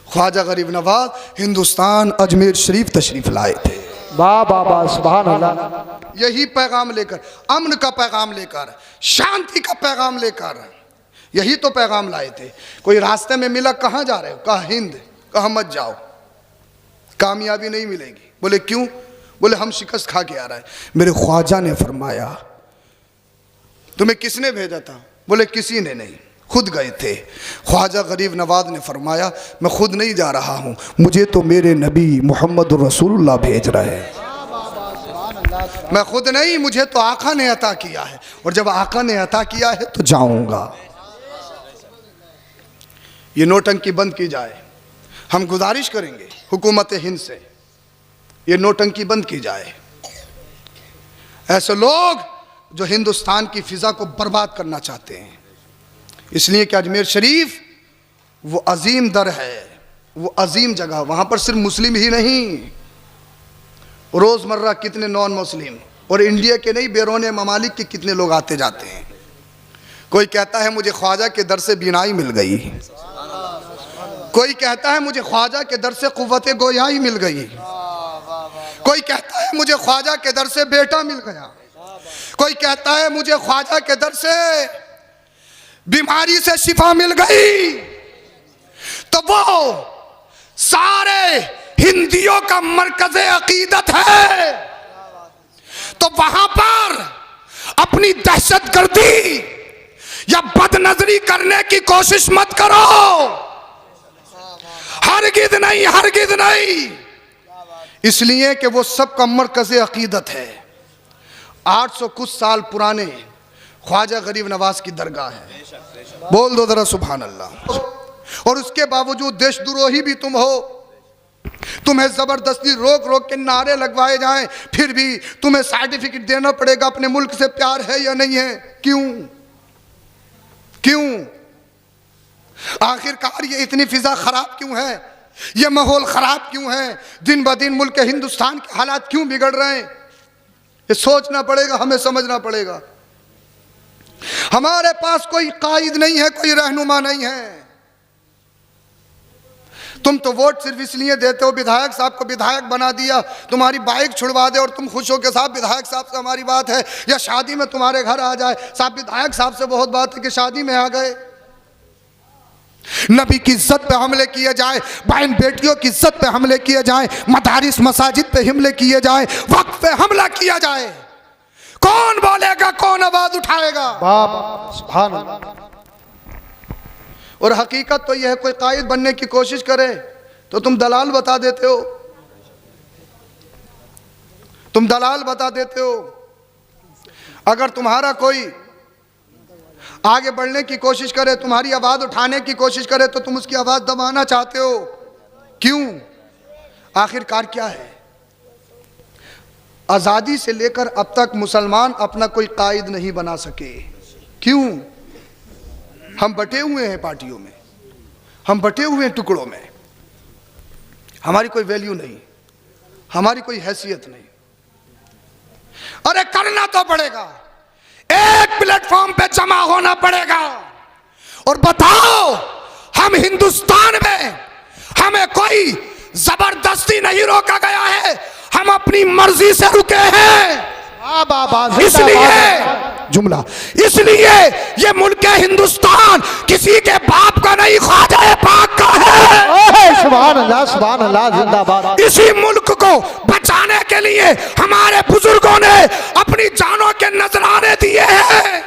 ख्वाजा गरीब नवाज हिंदुस्तान अजमेर शरीफ तशरीफ लाए थे। वाह वाह वाह, सुभान अल्लाह। यही पैगाम लेकर, अमन का पैगाम लेकर, शांति का पैगाम लेकर, यही तो पैगाम लाए थे। कोई रास्ते में मिला, कहाँ जा रहे हो? कहा हिंद। कहा मत जाओ, कामयाबी नहीं मिलेगी। बोले क्यों? बोले हम शिकस्त खा के आ रहे हैं। मेरे ख्वाजा ने फरमाया तुम्हें किसने भेजा था? बोले किसी ने नहीं, खुद गए थे। ख्वाजा गरीब नवाज ने फरमाया मैं खुद नहीं जा रहा हूँ, मुझे तो मेरे नबी मोहम्मद रसूलुल्लाह भेज रहे हैं। मैं खुद नहीं, मुझे तो आका ने अता किया है, और जब आका ने अता किया है तो जाऊंगा। ये नोटंकी बंद की जाए। हम गुजारिश करेंगे हुकूमत हिंद से, ये नोटंकी बंद की जाए। ऐसे लोग जो हिंदुस्तान की फिजा को बर्बाद करना चाहते हैं, इसलिए कि अजमेर शरीफ वो अजीम दर है, वो अजीम जगह। वहाँ पर सिर्फ मुस्लिम ही नहीं, रोज़मर्रा कितने नॉन मुस्लिम और इंडिया के नहीं, बैरून ममालिक के कितने लोग आते जाते हैं। कोई कहता है मुझे ख्वाजा के दर से बीनाई मिल गई, कोई कहता है मुझे ख्वाजा के दर से कुव्वत गोयाई मिल गई, कोई कहता है मुझे ख्वाजा के दर से बेटा मिल गया, कोई कहता है मुझे ख्वाजा के दर से बीमारी से शिफा मिल गई। तो वो सारे हिंदियों का मरकज़े अकीदत है। तो वहां पर अपनी दहशतगर्दी या बदनजरी करने की कोशिश मत करो, हरगिज़ नहीं, हरगिज़ नहीं। इसलिए कि वो सबका मरकज़े अकीदत है। 800 कुछ साल पुराने ख्वाजा गरीब नवाज की दरगाह है। बोल दो जरा सुभान अल्लाह। और उसके बावजूद देशद्रोही भी तुम हो, तुम्हें जबरदस्ती रोक रोक के नारे लगवाए जाएं, फिर भी तुम्हें सर्टिफिकेट देना पड़ेगा अपने मुल्क से प्यार है या नहीं है। क्यों? क्यों? आखिरकार ये इतनी फिजा खराब क्यों है? ये माहौल खराब क्यों है? दिन ब दिन मुल्क हिंदुस्तान के हालात क्यों बिगड़ रहे हैं? ये सोचना पड़ेगा, हमें समझना पड़ेगा। हमारे पास कोई कायद नहीं है, कोई रहनुमा नहीं है। तुम तो वोट सिर्फ इसलिए देते हो, विधायक साहब को विधायक बना दिया, तुम्हारी बाइक छुड़वा दे और तुम खुश हो के साहब विधायक साहब से हमारी बात है, या शादी में तुम्हारे घर आ जाए साहब विधायक साहब से बहुत बात है कि शादी में आ गए। नबी की इज्जत पे हमले किए जाए, बहन बेटियों की इज्जत पे हमले किए जाए, मदारिस मसाजिद पे हमले किए जाए, वक्फ पे हमला किया जाए, कौन बोलेगा, कौन आवाज उठाएगा? बाप सुभान अल्लाह। और हकीकत तो यह है, कोई कायद बनने की कोशिश करे तो तुम दलाल बता देते हो, तुम दलाल बता देते हो। अगर तुम्हारा कोई आगे बढ़ने की कोशिश करे, तुम्हारी आवाज उठाने की कोशिश करे, तो तुम उसकी आवाज दबाना चाहते हो। क्यों? आखिरकार क्या है? आज़ादी से लेकर अब तक मुसलमान अपना कोई कायद नहीं बना सके। क्यों? हम बटे हुए हैं पार्टियों में, हम बटे हुए हैं टुकड़ों में, हमारी कोई वैल्यू नहीं, हमारी कोई हैसियत नहीं। अरे करना तो पड़ेगा, एक प्लेटफॉर्म पे जमा होना पड़ेगा और बताओ हम हिंदुस्तान में, हमें कोई जबरदस्ती नहीं रोका गया है, हम अपनी मर्जी से रुके हैं। इसलिए जुमला, इसलिए ये मुल्क हिंदुस्तान किसी के बाप का नहीं, ख्वाजा पाक का है। सुभान अल्लाह, सुभान अल्लाह, जिंदाबाद। इसी मुल्क को बचाने के लिए हमारे बुजुर्गों ने अपनी जानों के नजराने दिए हैं।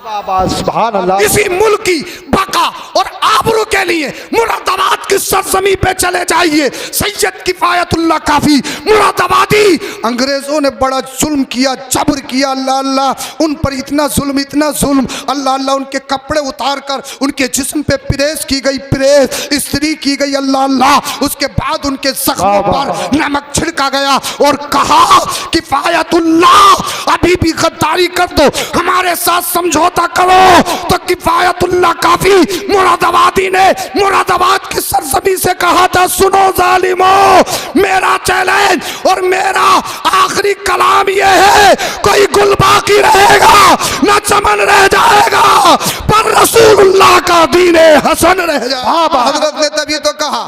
सुभान अल्लाह। इसी मुल्क की बका और आबरू के लिए मुरादाबाद की सरजमी पे चले जाइए, सैयद किफायतुल्लाह काफी मुरादाबादी। अंग्रेजों ने बड़ा जुल्म किया, जबर किया, अल्लाह अल्लाह, उन पर इतना जुल्म, अल्लाह अल्लाह, उनके कपड़े उतार कर उनके जिस्म पे प्रेस की गई, प्रेस इस्त्री की गई, अल्लाह अल्लाह। उसके बाद उनके जख्मों पर नमक छिड़का गया और कहा किफायतुल्लाह अभी भी गद्दारी कर दो, हमारे साथ समझौता करो। तो किफायतुल्लाह काफी मुरादाबादी ने मुरादाबाद की सरजमी से कहा था, सुनो जालिमों, मेरा चैलेंज और मेरा आखिरी कलाम यह है, कोई गुल बाकी रहेगा ना चमन रह जाएगा, पर रसूलुल्लाह का दीन हसन रह जाएगा। हजरत ने तभी तो कहा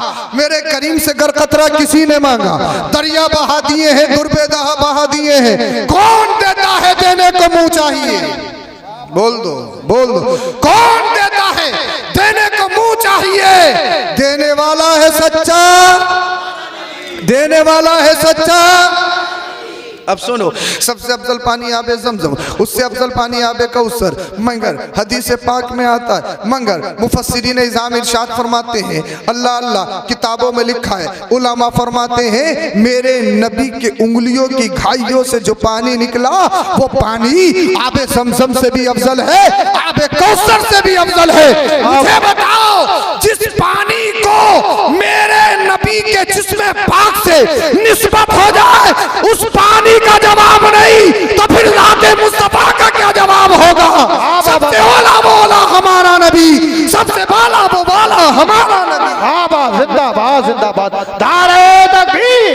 करीम से गर कतरा किसी ने मांगा, दरिया बहा दिए हैं, दुर्बेदहा बहा दिए हैं, कौन देता है देने को मुंह चाहिए? बोल दो, बोल दो, कौन देता है देने को मुंह चाहिए? देने वाला है सच्चा, देने वाला है सच्चा। अब सुनो, सबसे अफजल पानी आबे ज़मज़म, उससे अफजल पानी आबे कौसर, मगर हदीस पाक में आता है, मगर मुफस्सिरीन इज़ाम इरशाद फरमाते हैं, अल्लाह अल्लाह किताबों में लिखा है, उलमा फरमाते हैं मेरे नबी के उंगलियों की घाइयों से जो पानी निकला वो पानी आबे ज़मज़म से भी अफजल है, आबे कौसर से भी अफजल है। मुझे बताओ, जिस पानी को मेरे नबी के जिस्म पाक से निस्बत हो जाए उस पानी का जवाब नहीं तो फिर लाते मुस्तफा का क्या जवाब होगा? सबसे ओला बोला हमारा नबी, सबसे बाला वो बाला हमारा नबी। बाबा जिंदाबाद जिंदाबाद। दारे तकबीर,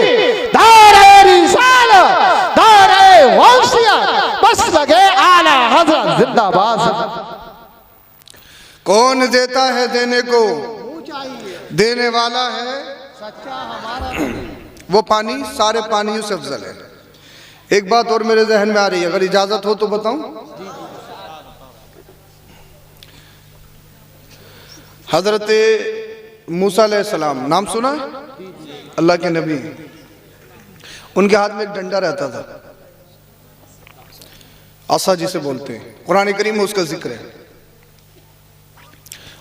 दारे रिसालत, दारे वंशियत, बस लगे आला हजरत जिंदाबाद। कौन देता है देने को? देने वाला है सच्चा हमारा। वो पानी सारे पानियों से अफजल है। एक बात और मेरे जहन में आ रही है, अगर इजाजत हो तो बताऊं। हजरत मूसा अलैहिस्सलाम नाम सुना है? अल्लाह के नबी, उनके हाथ में एक डंडा रहता था, असा जिसे बोलते हैं, कुरान करीम में उसका जिक्र है।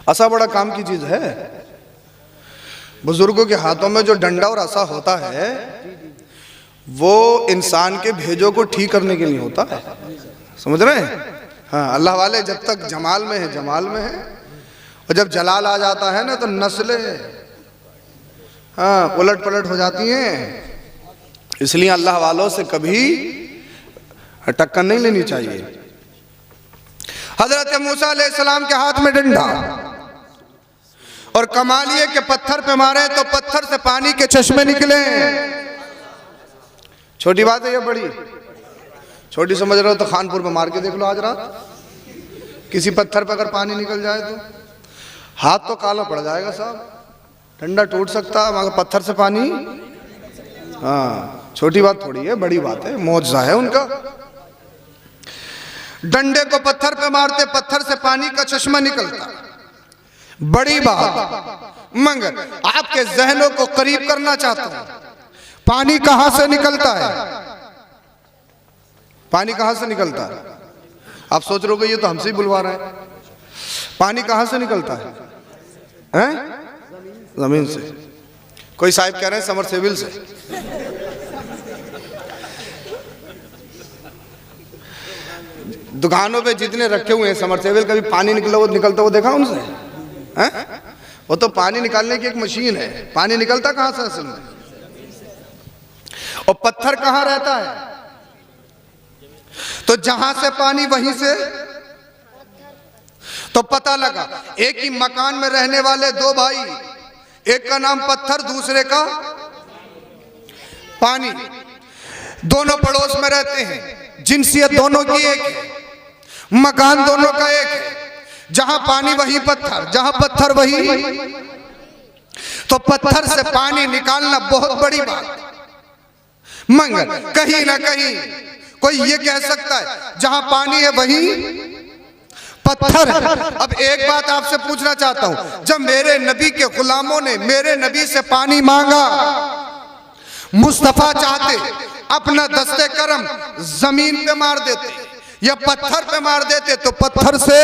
असा बड़ा काम की चीज है। बुजुर्गों के हाथों में जो डंडा और असा होता है वो इंसान के भेजों को ठीक करने के लिए होता है, समझ रहे हैं? हाँ, अल्लाह वाले जब तक जमाल में है जमाल में है, और जब जलाल आ जाता है ना तो नस्लें हाँ उलट पलट हो जाती हैं। इसलिए अल्लाह वालों से कभी टक्कर नहीं लेनी चाहिए। हजरत मूसा अलैहिस्सलाम के हाथ में डंडा, और कमाल ये कि पत्थर पे मारे तो पत्थर से पानी के चश्मे निकले। छोटी बात है ये, बड़ी छोटी समझ रहे हो तो खानपुर में मार के देख लो आज रात, किसी पत्थर पर अगर पानी निकल जाए तो हाथ तो काला पड़ जाएगा साहब, ठंडा टूट सकता है मगर पत्थर से पानी, हाँ छोटी बात थोड़ी है, बड़ी बात है, मौजज़ा है उनका। डंडे को पत्थर पे मारते पत्थर से पानी का चश्मा निकलता, बड़ी बात। मगर आपके जहनों को करीब करना चाहता हूं, पानी कहां से निकलता है? पानी कहां से निकलता है? आप सोच रहे हो ये तो हमसे ही बुलवा रहे हैं। पानी कहां से निकलता है? हैं? जमीन से। कोई साहिब कह रहे हैं समरसेबिल से। दुकानों पे जितने रखे हुए हैं समरसेबिल, कभी पानी निकलता हुआ देखा उनसे? हैं? वो तो पानी निकालने की एक मशीन है। पानी निकलता कहां से असल में? और पत्थर कहां रहता है? तो जहां से पानी वहीं से। तो पता लगा एक ही मकान में रहने वाले दो भाई, एक का नाम पत्थर दूसरे का पानी, दोनों पड़ोस में रहते हैं, जिनसियत दोनों की एक है, मकान दोनों का एक है, जहां पानी वही पत्थर, जहां पत्थर वही। तो पत्थर से पानी निकालना बहुत बड़ी बात, मगर कहीं ना कहीं कोई ये कह सकता है जहां पानी है वहीं पत्थर। अब एक बात आपसे पूछना चाहता हूं, जब मेरे नबी के गुलामों ने मेरे नबी से पानी मांगा, मुस्तफा चाहते अपना दस्ते करम जमीन पे मार देते या पत्थर पे मार देते तो पत्थर से,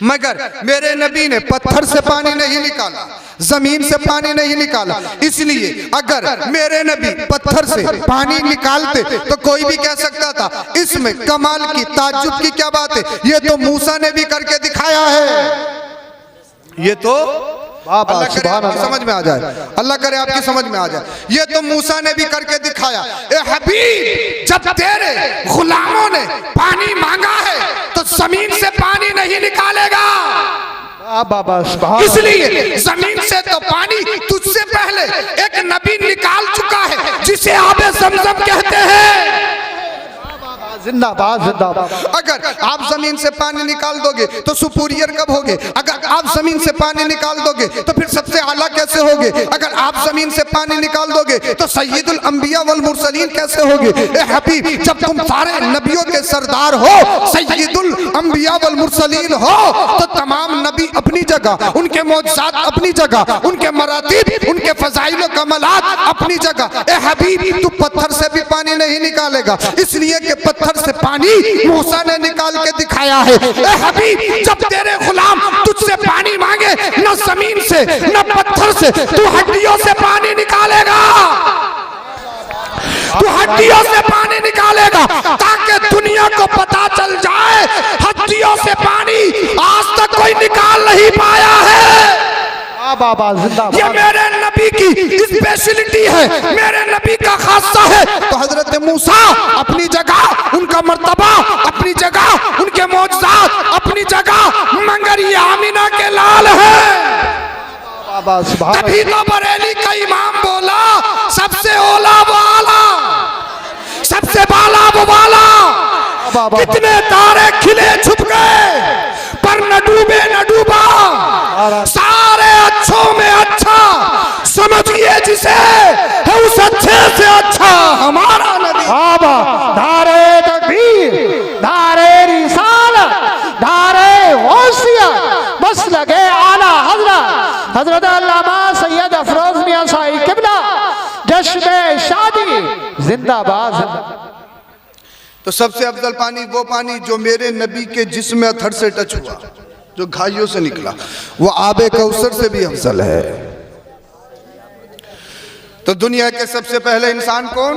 मगर मेरे नबी ने पत्थर से पानी नहीं निकाला, जमीन से पानी नहीं निकाला। इसलिए अगर मेरे नबी पत्थर से पानी निकालते तो कोई भी कह सकता था इसमें कमाल की ताज्जुब की क्या बात है, ये तो मूसा ने भी करके दिखाया है। ये तो अल्लाह करे आपकी समझ में आ जाए, अल्लाह करे आपकी समझ में आ जाए, ये तो मूसा ने भी करके दिखाया। ए हबीब, जब तेरे गुलामों ने पानी मांगा है तो जमीन से पानी नहीं निकालेगा, इसलिए जमीन से तो पानी तुझसे पहले एक नबी निकाल चुका है जिसे आबे ज़मज़म कहते हैं। जिंदाबाद जिंदाबाद। अगर आप जमीन से पानी निकाल दोगे तो सुपीरियर कब होगे? अगर आप जमीन से पानी निकाल दोगे तो फिर सबसे आला कैसे कैसे होगे? अगर आप जमीन से पानी निकाल दोगे तो सय्यदुल अंबिया वल मुरसलीन कैसे होगे? ए हबीब, जब तुम सारे नबियों के सरदार हो, सय्यदुल अंबिया वल मुरसलीन हो, तो तमाम नबी अपनी जगह, उनके मौजज़ात अपनी जगह, उनके मरातीब, उनके फज़ाइल व कमालात अपनी जगह। ए हबीब, तू पत्थर से भी पानी नहीं निकालेगा, इसलिए कि पत्थर से पानी मूसा ने निकाल के दिखाया है। ए हबीब, जब तेरे गुलाम तुझसे पानी मांगे, न जमीन से न पत्थर से, तू हड्डियों से पानी निकालेगा, तू हड्डियों से पानी निकालेगा, ताकि दुनिया को पता चल जाए हड्डियों से पानी आज तक कोई निकाल नहीं पाया है। बाबा जिंदाबाद। ये मेरे नबी की स्पेशलिटी है, मेरे नबी का खासा है। तो हजरत मूसा अपनी जगह, उनका मर्तबा अपनी जगह, उनके मौजज़ात अपनी जगह, मगर ये आमिना के लाल है। बाबा सुभान तभी तो बरेली का इमाम बोला, सबसे ओला वो आला, सबसे बाला वो वाला। बाबा। कितने तारे खिले छुप गए, पर न डूबे न डूबा, सारे अच्छों में अच्छा, समझिए जिसे है उस अच्छे से अच्छा हमारा नबी। बाबा, नारे तकबीर, नारे रिसालत, नारे गौसियत, बस लगे आला हजरत हजरत अल्लामा सैयद अफरोज मियां साहिब किबला, जश्न शादी जिंदाबाद जिंदाबाद। तो सबसे अफजल पानी वो पानी जो मेरे नबी के जिस्म में अथर से टच हुआ, जो घाइयों से निकला, वो आबे कौसर से भी अफजल है। तो दुनिया के सबसे पहले इंसान कौन?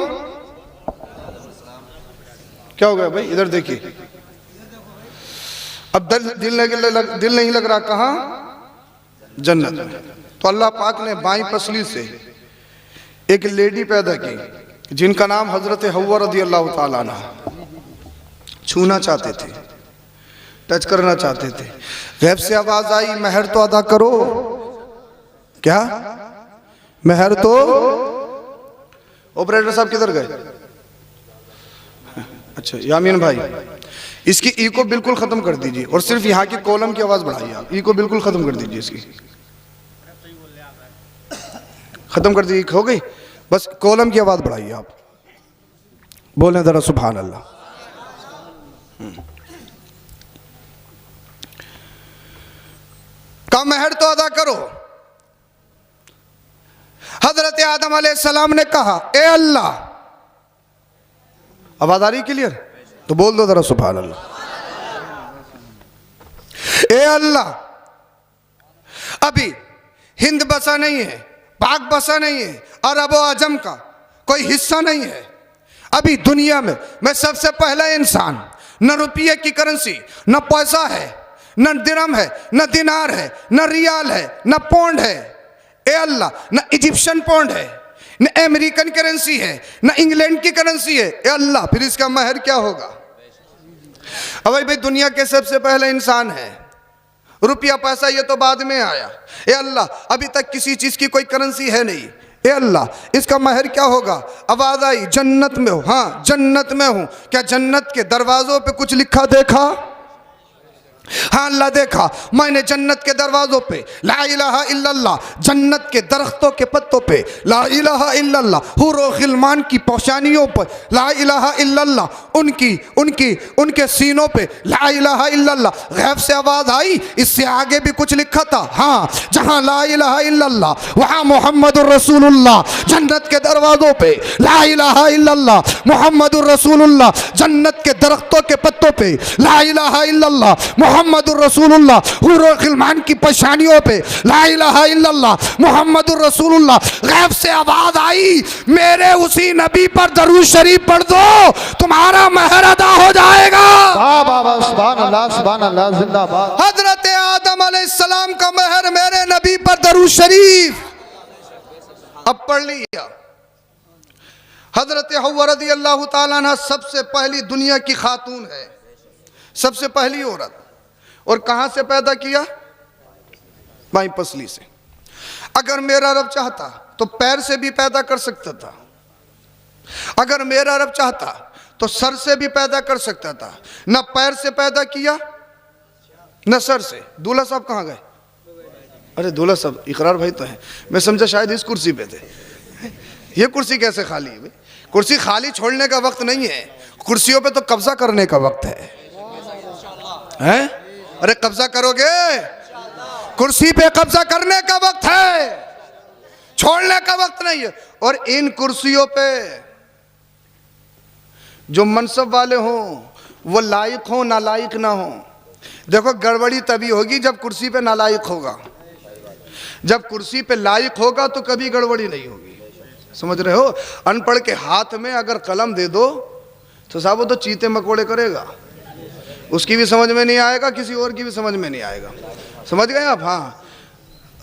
क्या हो गया भाई, इधर देखिए। अब दिल नहीं लग रहा कहां? जन्नत में। तो अल्लाह पाक ने बाईं पसली से एक लेडी पैदा की, जिनका नाम हजरत हव्वा रज़ी अल्लाह ताला अन्हा। छूना चाहते थे, टच करना चाहते थे। गैब से आवाज आई, महर तो अदा करो। क्या महर? तो ऑपरेटर साहब किधर गए? अच्छा यामीन भाई, इसकी ई को बिल्कुल खत्म कर दीजिए और सिर्फ यहाँ की कॉलम की आवाज बढ़ाइए। आप ई को बिल्कुल खत्म कर दीजिए, इसकी खत्म कर दीजिए। हो गई, बस कॉलम की आवाज बढ़ाइए। आप बोलें जरा सुभान अल्लाह। का महर तो अदा करो। हजरत आदम अलैहिस्सलाम ने कहा, ए अल्लाह, आवाज आ रही क्लियर? तो बोल दो जरा सुभान अल्लाह। ए अल्लाह, अभी हिंद बसा नहीं है, पाक बसा नहीं है, अरब और अजम का कोई हिस्सा नहीं है। अभी दुनिया में मैं सबसे पहला इंसान, न रुपये की करेंसी, न पैसा है, न दिरहम है, न दिनार है, न रियाल है, न पौंड है। ए अल्लाह, न इजिप्शियन पौंड है, न अमेरिकन करेंसी है, न इंग्लैंड की करेंसी है। ए अल्लाह, फिर इसका महर क्या होगा? अब भाई दुनिया के सबसे पहले इंसान है, रुपया पैसा ये तो बाद में आया। ए अल्लाह, अभी तक किसी चीज की कोई करेंसी है नहीं। ए अल्लाह, इसका महर क्या होगा? आवाज आई, जन्नत में हो। हाँ, जन्नत में हूं। क्या जन्नत के दरवाजों पे कुछ लिखा देखा? हाँ अल्लाह, देखा मैंने जन्नत के दरवाजों पे ला इलाहा इल्लल्लाह, जन्नत के दरख्तों के पत्तों पे ला इलाहा इल्लल्लाह, हुरो खिलमान की पोशानियों पर ला इलाहा इल्लल्लाह, उनके सीनों पे ला इलाहा इल्लल्लाह। गैब से आवाज आई, इससे आगे भी कुछ लिखा था। हाँ, जहाँ ला इलाहा इल्लल्लाह वहाँ मुहम्मदुर रसूलुल्लाह। जन्नत के दरवाजों पे ला इलाहा इल्लल्लाह मुहम्मदुर रसूलुल्लाह, जन्नत के दरख्तों के पत्तों पे ला इलाहा इल्लल्लाह मुहम्मदुर रसूलुल्लाह, हुरो खिलमान की परेशानियों पे ला इलाहा इल्लल्लाह मुहम्मदुर रसूलुल्लाह। गैब से आवाज आई, मेरे उसी नबी पर दरूद शरीफ पढ़ दो, तुम्हारा महर अदा हो जाएगा। सुभान अल्लाह जिंदाबाद। हजरत आदम अलैहिस्सलाम का महर मेरे नबी पर दरूद शरीफ। अब पढ़ लिया। हजरत हव्वा रज़ी अल्लाह ताला अन्हा सबसे पहली दुनिया की खातून है, सबसे पहली औरत। और कहां से पैदा किया? बाई पसली से। अगर मेरा रब चाहता तो पैर से भी पैदा कर सकता था, अगर मेरा रब चाहता तो सर से भी पैदा कर सकता था। न पैर से पैदा किया न सर से। दूल्हा साहब कहां गए? अरे दूल्हा साहब इकरार भाई तो है, मैं समझा शायद इस कुर्सी पे थे। ये कुर्सी कैसे खाली है भाई? कुर्सी खाली छोड़ने का वक्त नहीं है, कुर्सियों पे तो कब्जा करने का वक्त है? अरे कब्जा करोगे, कुर्सी पे कब्जा करने का वक्त है, छोड़ने का वक्त नहीं है। और इन कुर्सियों पे जो मनसब वाले हों वो लायक हो नालायक ना हो। देखो गड़बड़ी तभी होगी जब कुर्सी पे नालायक होगा, जब कुर्सी पे लायक होगा तो कभी गड़बड़ी नहीं होगी। समझ रहे हो? अनपढ़ के हाथ में अगर कलम दे दो तो साहब वो तो चीते मकोड़े करेगा, उसकी भी समझ में नहीं आएगा, किसी और की भी समझ में नहीं आएगा। समझ गए आप? हाँ,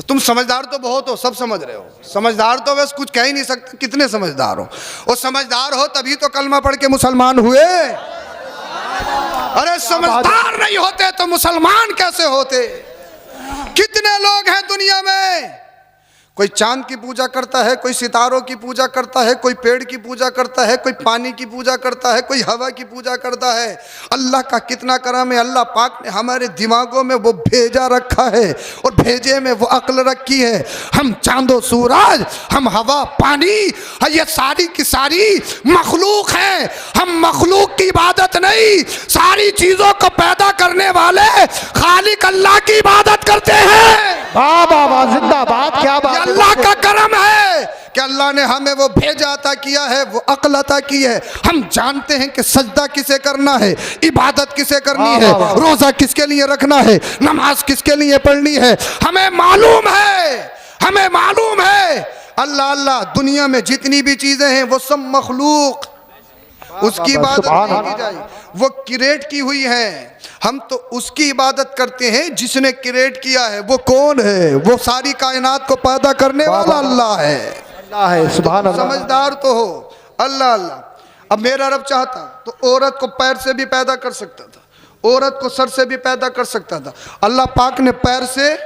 तुम समझदार तो बहुत हो, सब समझ रहे हो, समझदार तो बस कुछ कह ही नहीं सकते कितने समझदार हो। और समझदार हो तभी तो कलमा पढ़ के मुसलमान हुए। अरे समझदार नहीं होते तो मुसलमान कैसे होते? कितने लोग हैं दुनिया में, कोई चांद की पूजा करता है, कोई सितारों की पूजा करता है, कोई पेड़ की पूजा करता है, कोई पानी की पूजा करता है, कोई हवा की पूजा करता है। अल्लाह का कितना करम है, अल्लाह पाक ने हमारे दिमागों में वो भेजा रखा है और भेजे में वो अक्ल रखी है। हम चांदो सूरज, हम हवा पानी, ये सारी की सारी मखलूक है। हम मखलूक की इबादत नहीं, सारी चीजों को पैदा करने वाले खालिक अल्लाह की इबादत करते हैं। वाह वाह वाह, जिंदाबाद, क्या बात। अल्लाह का करम है कि अल्लाह ने हमें वो भेजा अता किया है, वो अक्ल अता की है। हम जानते हैं कि सजदा किसे करना है, इबादत किसे करनी है, रोजा किसके लिए रखना है, नमाज किसके लिए पढ़नी है। हमें मालूम है, हमें मालूम है। अल्लाह अल्लाह दुनिया में जितनी भी चीजें हैं वो सब मखलूक, उसकी इबादत नहीं की जाए, वो क्रिएट की हुई है। हम तो उसकी इबादत करते हैं जिसने क्रिएट किया है। वो कौन है? वो सारी कायनात को पैदा करने वाला अल्लाह है। अल्लाह है, सुभान अल्लाह। समझदार तो हो, अल्लाह अल्लाह। अब मेरा रब चाहता तो औरत को पैर से भी पैदा कर सकता था, औरत को सर से भी पैदा कर सकता था। अल्लाह पाक ने पैर से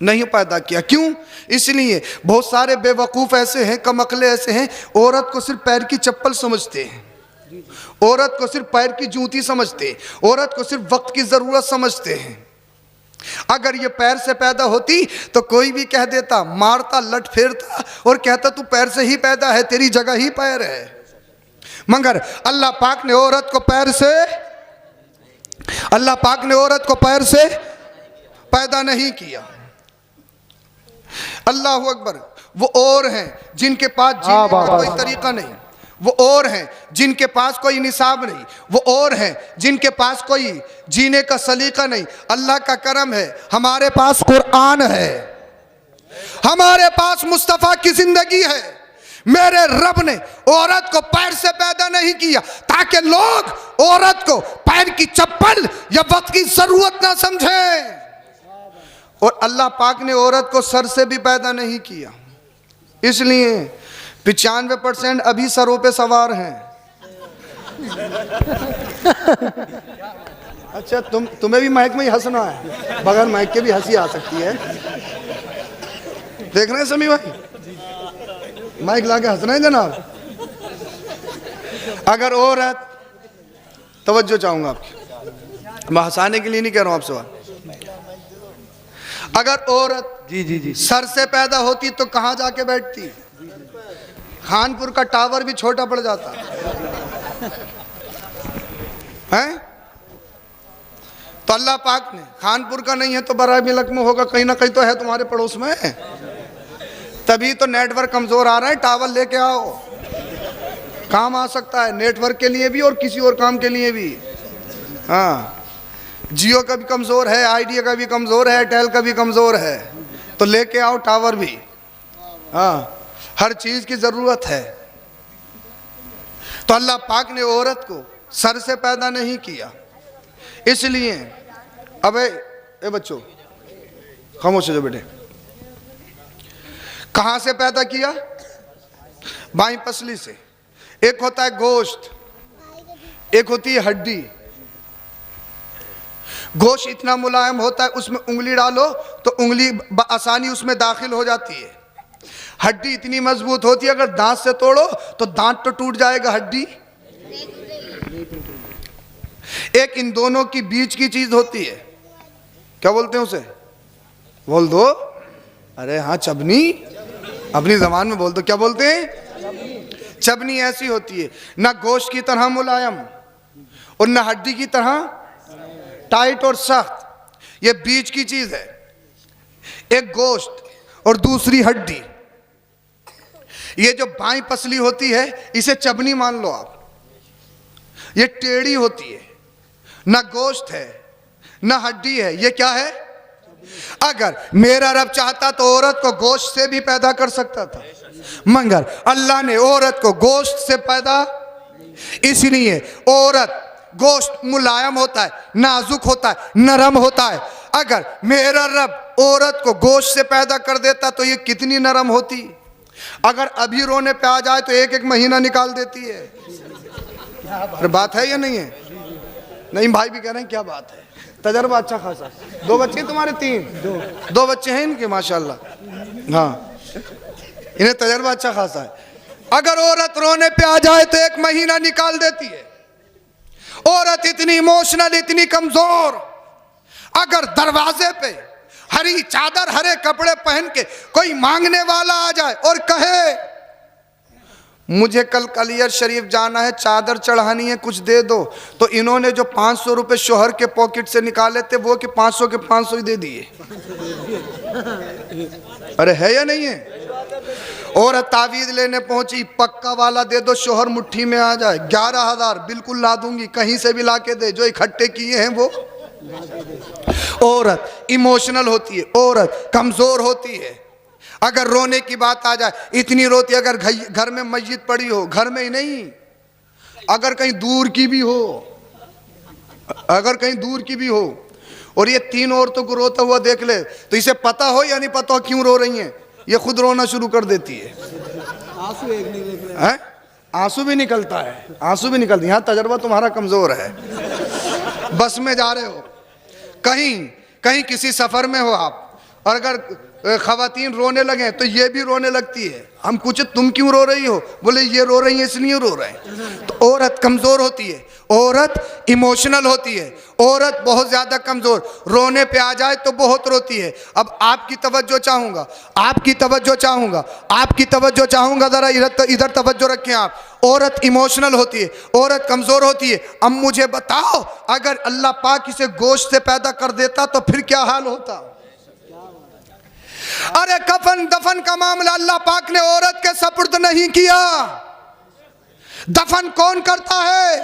नहीं पैदा किया। क्यों? इसलिए बहुत सारे बेवकूफ़ ऐसे हैं, कमकले ऐसे हैं, औरत को सिर्फ पैर की चप्पल समझते हैं, औरत को सिर्फ पैर की जूती समझते हैं, औरत को सिर्फ वक्त की ज़रूरत समझते हैं। अगर ये पैर से पैदा होती तो कोई भी कह देता, मारता, लट फेरता और कहता तू पैर से ही पैदा है, तेरी जगह ही पैर है। मगर अल्लाह पाक ने औरत को पैर से, अल्लाह पाक ने औरत को पैर से पैदा नहीं किया। अल्लाह अकबर। वो और हैं जिनके पास जीने का कोई तरीका नहीं, वो और हैं जिनके पास कोई निसाब नहीं, वो और हैं जिनके पास कोई जीने का सलीका नहीं। अल्लाह का करम है, हमारे पास कुरान है, हमारे पास मुस्तफ़ा की जिंदगी है। मेरे रब ने औरत को पैर से पैदा नहीं किया ताकि लोग औरत को पैर की चप्पल या वक्त की जरूरत ना समझें। और अल्लाह पाक ने औरत को सर से भी पैदा नहीं किया, इसलिए 95% अभी सरों पे सवार हैं। अच्छा, तुम्हें भी माइक में ही हंसना है, बगैर माइक के भी हंसी आ सकती है। देख रहे हैं समी भाई, माइक ला के हंस रहे हैं जनाब। अगर औरत, तवज्जो चाहूंगा आपकी, मैं हंसाने के लिए नहीं कह रहा हूं आपसे बात। अगर औरत जी सर से पैदा होती तो कहां जाके बैठती? खानपुर का टावर भी छोटा पड़ जाता है। तो अल्लाह पाक ने, खानपुर का नहीं है तो बराह मिलक में होगा, कहीं ना कहीं तो है तुम्हारे पड़ोस में। तभी तो नेटवर्क कमजोर आ रहा है, टावर लेके आओ, काम आ सकता है नेटवर्क के लिए भी और किसी और काम के लिए भी। हाँ, जियो का भी कमज़ोर है, आइडिया का भी कमज़ोर है, एयरटेल का भी कमज़ोर है, तो लेके आओ टावर भी। हाँ, हर चीज़ की ज़रूरत है। तो अल्लाह पाक ने औरत को सर से पैदा नहीं किया, इसलिए अबे ए बच्चों खामोश हो जाओ बेटे। कहाँ से पैदा किया? बाईं पसली से। एक होता है गोश्त, एक होती है हड्डी। गोश्त इतना मुलायम होता है, उसमें उंगली डालो तो उंगली आसानी उसमें दाखिल हो जाती है। हड्डी इतनी मजबूत होती है, अगर दांत से तोड़ो तो दांत तो टूट जाएगा, हड्डी एक इन दोनों की बीच की चीज होती है, क्या बोलते हैं उसे? बोल दो। अरे हाँ चबनी, अपनी जबान में बोल दो। क्या बोलते हैं? चबनी ऐसी होती है, ना गोश्त की तरह मुलायम और ना हड्डी की तरह टाइट और सख्त। ये बीच की चीज है, एक गोश्त और दूसरी हड्डी। ये जो बाईं पसली होती है इसे चबनी मान लो आप। ये टेढ़ी होती है, ना गोश्त है ना हड्डी है, ये क्या है? अगर मेरा रब चाहता तो औरत को गोश्त से भी पैदा कर सकता था, मगर अल्लाह ने औरत को गोश्त से पैदा, इसलिए औरत गोश्त मुलायम होता है, नाजुक होता है, नरम होता है। अगर मेरा रब औरत को गोश्त से पैदा कर देता तो ये कितनी नरम होती। अगर अभी रोने पे आ जाए तो एक एक महीना निकाल देती है। अरे बात है या नहीं है? नहीं, भाई भी कह रहे हैं क्या बात है, तजर्बा अच्छा खासा। 2 बच्चे तुम्हारे? 3? 2 बच्चे हैं इनके माशाल्लाह। हाँ, इन्हें तजर्बा अच्छा खासा है। अगर औरत रोने पे आ जाए तो 1 महीना निकाल देती है। औरत इतनी इमोशनल, इतनी कमजोर, अगर दरवाजे पे हरी चादर हरे कपड़े पहन के कोई मांगने वाला आ जाए और कहे मुझे कल कलियर शरीफ जाना है, चादर चढ़ानी है, कुछ दे दो, तो इन्होंने जो 500 रुपए शोहर के पॉकेट से निकाले थे वो कि 500 के 500 ही दे दिए। अरे है या नहीं है? औरत तावीज लेने पहुंची, पक्का वाला दे दो, शोहर मुट्ठी में आ जाए, 11,000 बिल्कुल ला दूंगी, कहीं से भी ला के दे, जो इकट्ठे किए हैं वो। औरत इमोशनल होती है, औरत कमजोर होती है। अगर रोने की बात आ जाए इतनी रोती, अगर घर में मस्जिद पड़ी हो, घर में ही नहीं, अगर कहीं दूर की भी हो, अगर कहीं दूर की भी हो, और ये 3 औरतों को रोता हुआ देख ले तो इसे पता हो या नहीं पता हो क्यों रो रही हैं, ये खुद रोना शुरू कर देती है। आंसू एक नहीं देख रहे हैं? आंसू भी निकलता है, आंसू भी निकलती है। यहाँ तजर्बा तुम्हारा कमजोर है। बस में जा रहे हो, कहीं किसी सफर में हो आप, और अगर खवातीन रोने लगे तो ये भी रोने लगती है। हम पूछे तुम क्यों रो रही हो, बोले ये रो रही है इसलिए रो रहे हैं। तो औरत कमजोर होती है, औरत इमोशनल होती है, औरत बहुत ज्यादा कमजोर, रोने पे आ जाए तो बहुत रोती है। अब आपकी तवज्जो चाहूंगा, आपकी तवज्जो चाहूंगा, आपकी तवज्जो चाहूंगा, जरा इधर तवज्जो रखें आप। औरत इमोशनल होती है, औरत कमजोर होती है। अब मुझे बताओ, अगर अल्लाह पाक इसे गोश्त से पैदा कर देता तो फिर क्या हाल होता? अरे कफन दफन का मामला अल्लाह पाक ने औरत के सपुर्द नहीं किया। दफन कौन करता है?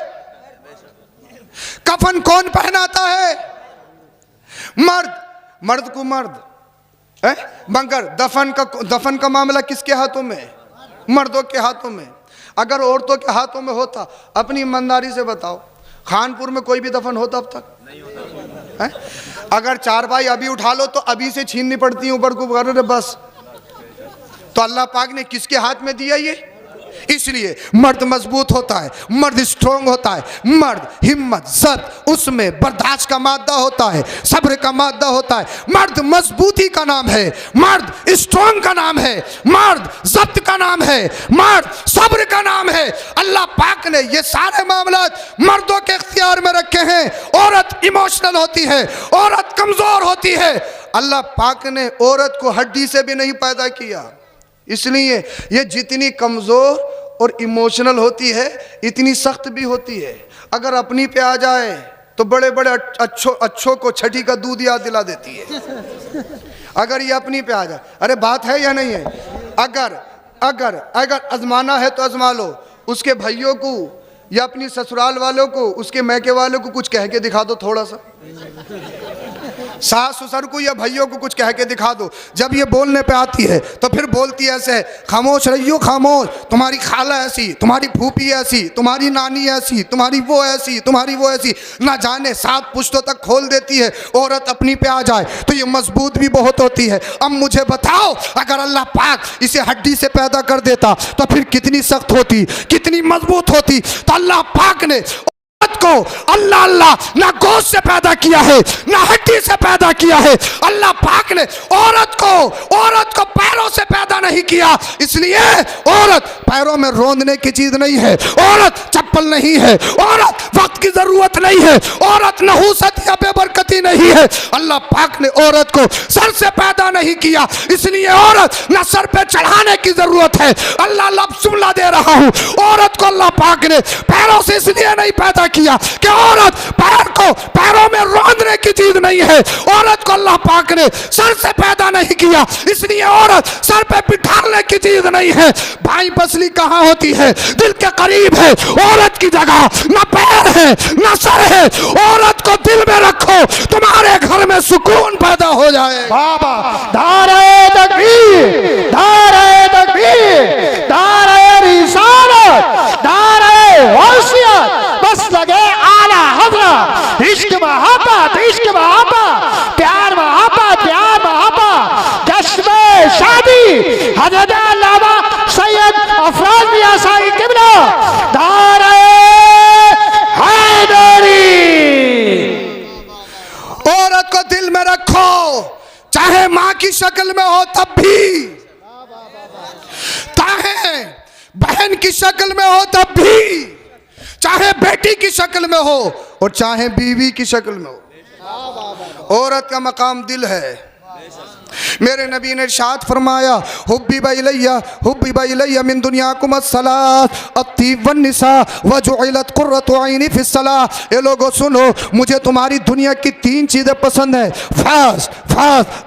कफन कौन पहनाता है? मर्द को मर्द है, मगर दफन का मामला किसके हाथों में? मर्दों के हाथों में। अगर औरतों के हाथों में होता, अपनी ईमानदारी से बताओ, खानपुर में कोई भी दफन होता अब तक? है? अगर चारपाई अभी उठा लो तो अभी से छीननी पड़ती है ऊपर को, बस। तो अल्लाह पाक ने किसके हाथ में दिया ये? इसलिए मर्द मजबूत होता है, मर्द स्ट्रॉन्ग होता है, मर्द हिम्मत जद उसमें बर्दाश्त का मादा होता है, सब्र का मादा होता है। मर्द मजबूती का नाम है, मर्द स्ट्रॉन्ग का नाम है, मर्द जब्त का नाम है, मर्द सब्र का नाम है। अल्लाह पाक ने ये सारे मामलात मर्दों के इख्तियार में रखे हैं। औरत इमोशनल होती है, औरत कमजोर होती है। अल्लाह पाक ने औरत को हड्डी से भी नहीं पैदा किया, इसलिए ये जितनी कमज़ोर और इमोशनल होती है इतनी सख्त भी होती है। अगर अपनी पे आ जाए तो बड़े बड़े अच्छों को छठी का दूध याद दिला देती है। अगर ये अपनी पे आ जाए, अरे बात है या नहीं है? अगर आजमाना है तो आजमा लो, उसके भाइयों को या अपनी ससुराल वालों को, उसके मैके वालों को कुछ कह के दिखा दो थोड़ा सा, सास ससुर को या भाइयों को कुछ कह के दिखा दो। जब ये बोलने पे आती है तो फिर बोलती ऐसे है, खामोश रहियो खामोश, तुम्हारी खाला ऐसी, तुम्हारी फूफी ऐसी, तुम्हारी नानी ऐसी, तुम्हारी वो ऐसी, तुम्हारी वो ऐसी, ना जाने 7 पुश्तों तक खोल देती है। औरत अपनी पे आ जाए तो ये मजबूत भी बहुत होती है। अब मुझे बताओ, अगर अल्लाह पाक इसे हड्डी से पैदा कर देता तो फिर कितनी सख्त होती, कितनी मजबूत होती। तो अल्लाह पाक ने को अल्लाह ना गोश्त से पैदा किया है, ना हड्डी से पैदा किया है। अल्लाह पाक ने औरत को पैरों से पैदा पैदा नहीं किया, इसलिए औरत पैरों में रोंदने की चीज नहीं है, औरत चप्पल नहीं है, औरत वक्त की जरूरत नहीं है, औरत नहूसत या बेबरकती नहीं है। अल्लाह पाक ने औरत को सर से पैदा नहीं किया, इसलिए औरत न सर पे चढ़ाने की जरूरत है। अल्लाह लफ्ज़ जुमला दे रहा हूं, औरत को अल्लाह पाक ने पैरों से इसलिए नहीं पैदा किया कि औरत पैर को पैरों में रोंदने की चीज नहीं है। औरत को अल्लाह पाक ने सर से पैदा नहीं किया, इसलिए औरत सर पे बिठाने की चीज नहीं है। भाई पसली कहाँ होती है? दिल के करीब है। औरत की जगह न पैर है न सर है। औरत को दिल में रखो, तुम्हारे घर में सुकून पैदा हो जाए। बाबा नारे तकबीर, नारे तकबीर, नारे रिसालत, नारे वसीयत, बस लगे आला हज़रत। इश्क मोहब्बत, इश्क मोहब्बत, प्यार मोहब्बत, प्यार मोहब्बत, जश्न शादी हज़रत अल्लामा सैयद अफराज मियां साईं किबला, नारे हैदरी। औरत को दिल में रखो, चाहे मां की शक्ल में हो तब भी, चाहे बहन की शक्ल में हो तब भी, चाहे बेटी की शक्ल में हो और चाहे बीवी की शक्ल में हो। औरत का मकाम दिल है। मेरे नबी ने इरशाद फरमाया, हुब्बिबा इलैया मिन दुनियाकुम अस्सलात अत्तीब वन निसा व जुइलत कुर्रतु ऐनी फिस सलाह। ये लोगों सुनो, मुझे तुम्हारी दुनिया की 3 चीजें पसंद है। फास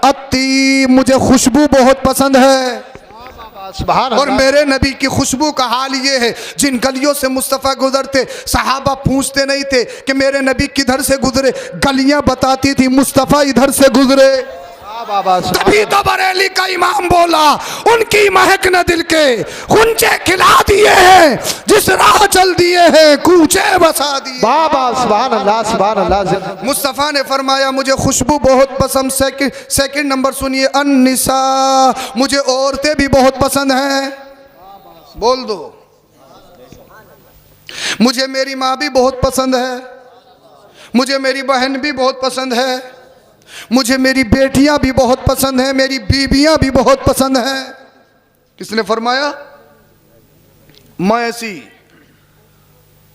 अत्तीब, मुझे खुशबू बहुत पसंद है। और मेरे नबी की खुशबू का हाल ये है, जिन गलियों से मुस्तफ़ा गुजरते सहाबा पूछते नहीं थे कि मेरे नबी किधर से गुजरे, गलियां बताती थी मुस्तफ़ा इधर से गुजरे। तभी तो बरेली का इमाम बोला, उनकी महक न दिल के गुंजे खिला दिए हैं, जिस राह चल दिए हैं कूचे बसा दिए। बाबा सुभान अल्लाह, सुभान अल्लाह। मुस्तफ़ा ने फरमाया मुझे खुशबू बहुत पसंद। सेकंड नंबर सुनिए, अन्निसा, मुझे औरतें भी बहुत पसंद हैं। बोल दो, मुझे मेरी माँ भी बहुत पसंद है, मुझे मेरी बहन भी बहुत पसंद है, मुझे मेरी बेटियां भी बहुत पसंद हैं, मेरी बीबियां भी बहुत पसंद हैं। किसने फरमाया? मैं ऐसी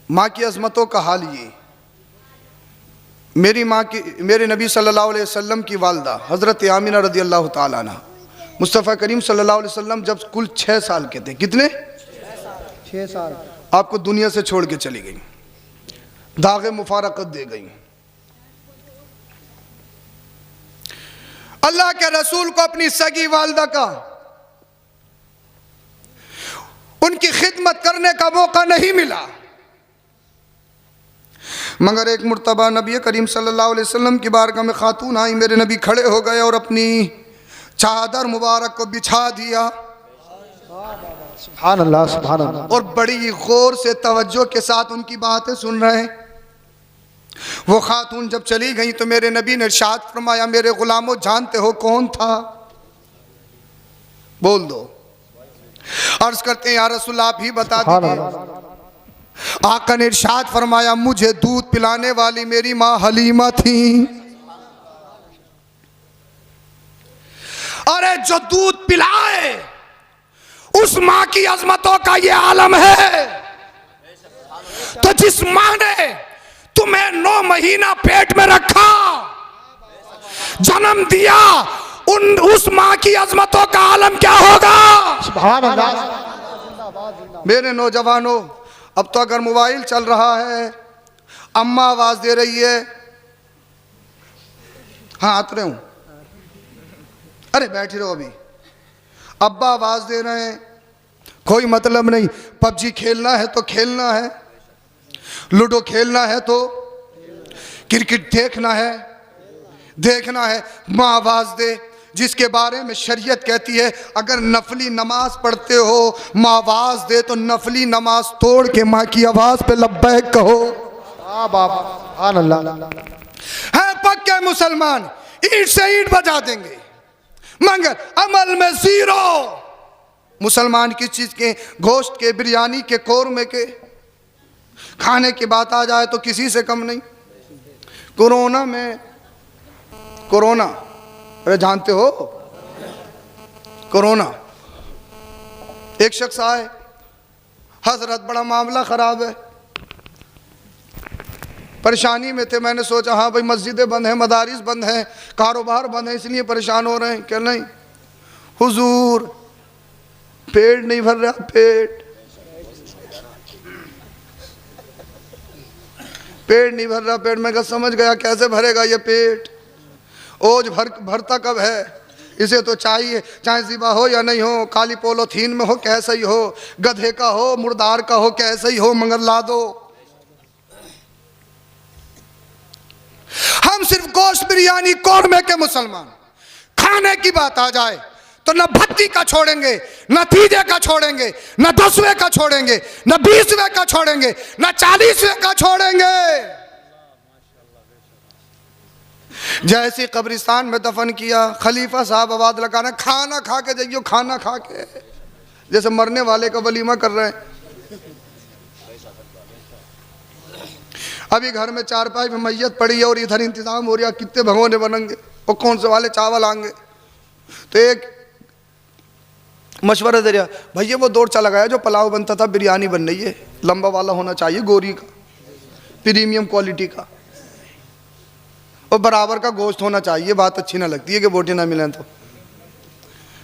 माँ की अजमतों का हाल ये, मेरी माँ की, मेरे नबी सल्लल्लाहु अलैहि वसल्लम की वालदा हज़रत आमिना रज़ी अल्लाह ताला अन्हा, मुस्तफ़ा करीम सल्लल्लाहु अलैहि वसल्लम जब कुल 6 साल के थे, कितने? 6 साल, आपको दुनिया से छोड़ के चली गई, दाग़े मुफारकत दे गई। अल्लाह के रसूल को अपनी सगी वालदा का उनकी खिदमत करने का मौका नहीं मिला, मगर एक मुर्तबा नबी करीम सल्लल्लाहु अलैहि वसल्लम की बारगाह में खातून आई। मेरे नबी खड़े हो गए और अपनी चादर मुबारक को बिछा दिया। सुभान अल्लाह, सुभान अल्लाह। और बड़ी गौर से तवज्जो के साथ उनकी बातें सुन रहे हैं। वो खातून जब चली गई तो मेरे नबी ने इरशाद फरमाया, मेरे गुलामों जानते हो कौन था? बोल दो। अर्ज करते हैं या रसूल आप ही बता दीजिए। आका ने इरशाद फरमाया, मुझे दूध पिलाने वाली मेरी माँ हलीमा थी। अरे जो दूध पिलाए उस माँ की अजमतों का ये आलम है। तो जिस माँ ने तुम्हें 9 महीना पेट में रखा, जन्म दिया, उस माँ की अजमतों का आलम क्या होगा? सुभान अल्लाह। मेरे नौजवानों, अब तो अगर मोबाइल चल रहा है, अम्मा आवाज दे रही है, हाँ आते रहे हूं, अरे बैठे रहो, अभी अब्बा आवाज दे रहे हैं, कोई मतलब नहीं। पबजी खेलना है तो खेलना है, लूडो खेलना है तो, क्रिकेट देखना है, माँ आवाज दे। जिसके बारे में शरीयत कहती है अगर नफली नमाज पढ़ते हो माँ आवाज दे तो नफली नमाज तोड़ के माँ की आवाज पे लब्बैक कहो। सुभान अल्लाह। है पक्के मुसलमान, ईंट से ईंट बजा देंगे, मगर अमल में जीरो। मुसलमान किस चीज के? गोश्त के, बिरयानी के, कौरमे के। खाने की बात आ जाए तो किसी से कम नहीं। कोरोना, अरे जानते हो कोरोना, एक शख्स आए, हजरत बड़ा मामला ख़राब है, परेशानी में थे। मैंने सोचा हाँ भाई मस्जिदें बंद हैं, मदारिस बंद हैं, कारोबार बंद है, इसलिए परेशान हो रहे हैं। क्या नहीं हुजूर, पेट नहीं भर रहा, पेट नहीं भर रहा, पेट। मैं कहा समझ गया, कैसे भरेगा ये पेट? ओज भरता कब है? इसे तो चाहिए, चाहे ज़िबा हो या नहीं हो, काली पोलोथीन में हो कैसा ही हो, गधे का हो, मुर्दार का हो, कैसा ही हो, मगर ला दो। हम सिर्फ गोश्त बिरयानी कौरमे के मुसलमान। खाने की बात आ जाए तो न भत्ती का छोड़ेंगे, न तीजे का छोड़ेंगे, न 10वें का छोड़ेंगे, न 20वें का छोड़ेंगे, न 40वें का छोड़ेंगे। जैसे कब्रिस्तान में दफन किया, खलीफा साहब आवाज लगाना, खाना खा के जाइयो, खाना खा के, जैसे मरने वाले का वलीमा कर रहे हैं। अभी घर में चारपाई में मैयत पड़ी है और इधर इंतजाम हो रहा, कितने भगोने बनेंगे और कौन से वाले चावल आएंगे। तो एक मशवरा दे रहा, भैया वो दौर चला गया जो पुलाव बनता था, बिरयानी बन रही है, लंबा वाला होना चाहिए, गोरी का, प्रीमियम क्वालिटी का, और बराबर का गोश्त होना चाहिए। बात अच्छी ना लगती है कि बोटी ना मिले। तो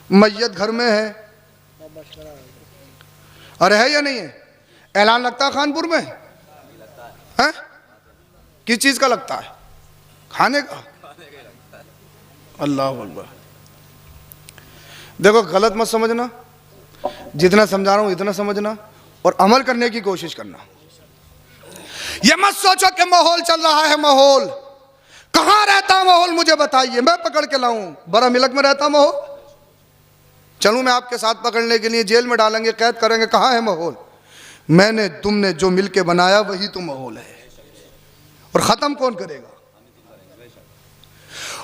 मैयत घर में है, अरे है या नहीं है? ऐलान लगता है खानपुर में है? किस चीज का लगता है? खाने का। अल्लाह अकबर। देखो गलत मत समझना, जितना समझा रहा हूं इतना समझना और अमल करने की कोशिश करना। ये मत सोचो कि माहौल चल रहा है, माहौल कहां रहता माहौल मुझे बताइए, मैं पकड़ के लाऊं। बड़ा मिलक में रहता माहौल, चलूं मैं आपके साथ पकड़ने के लिए, जेल में डालेंगे, कैद करेंगे। कहां है माहौल? मैंने तुमने जो मिलके बनाया वही तो माहौल है, और खत्म कौन करेगा?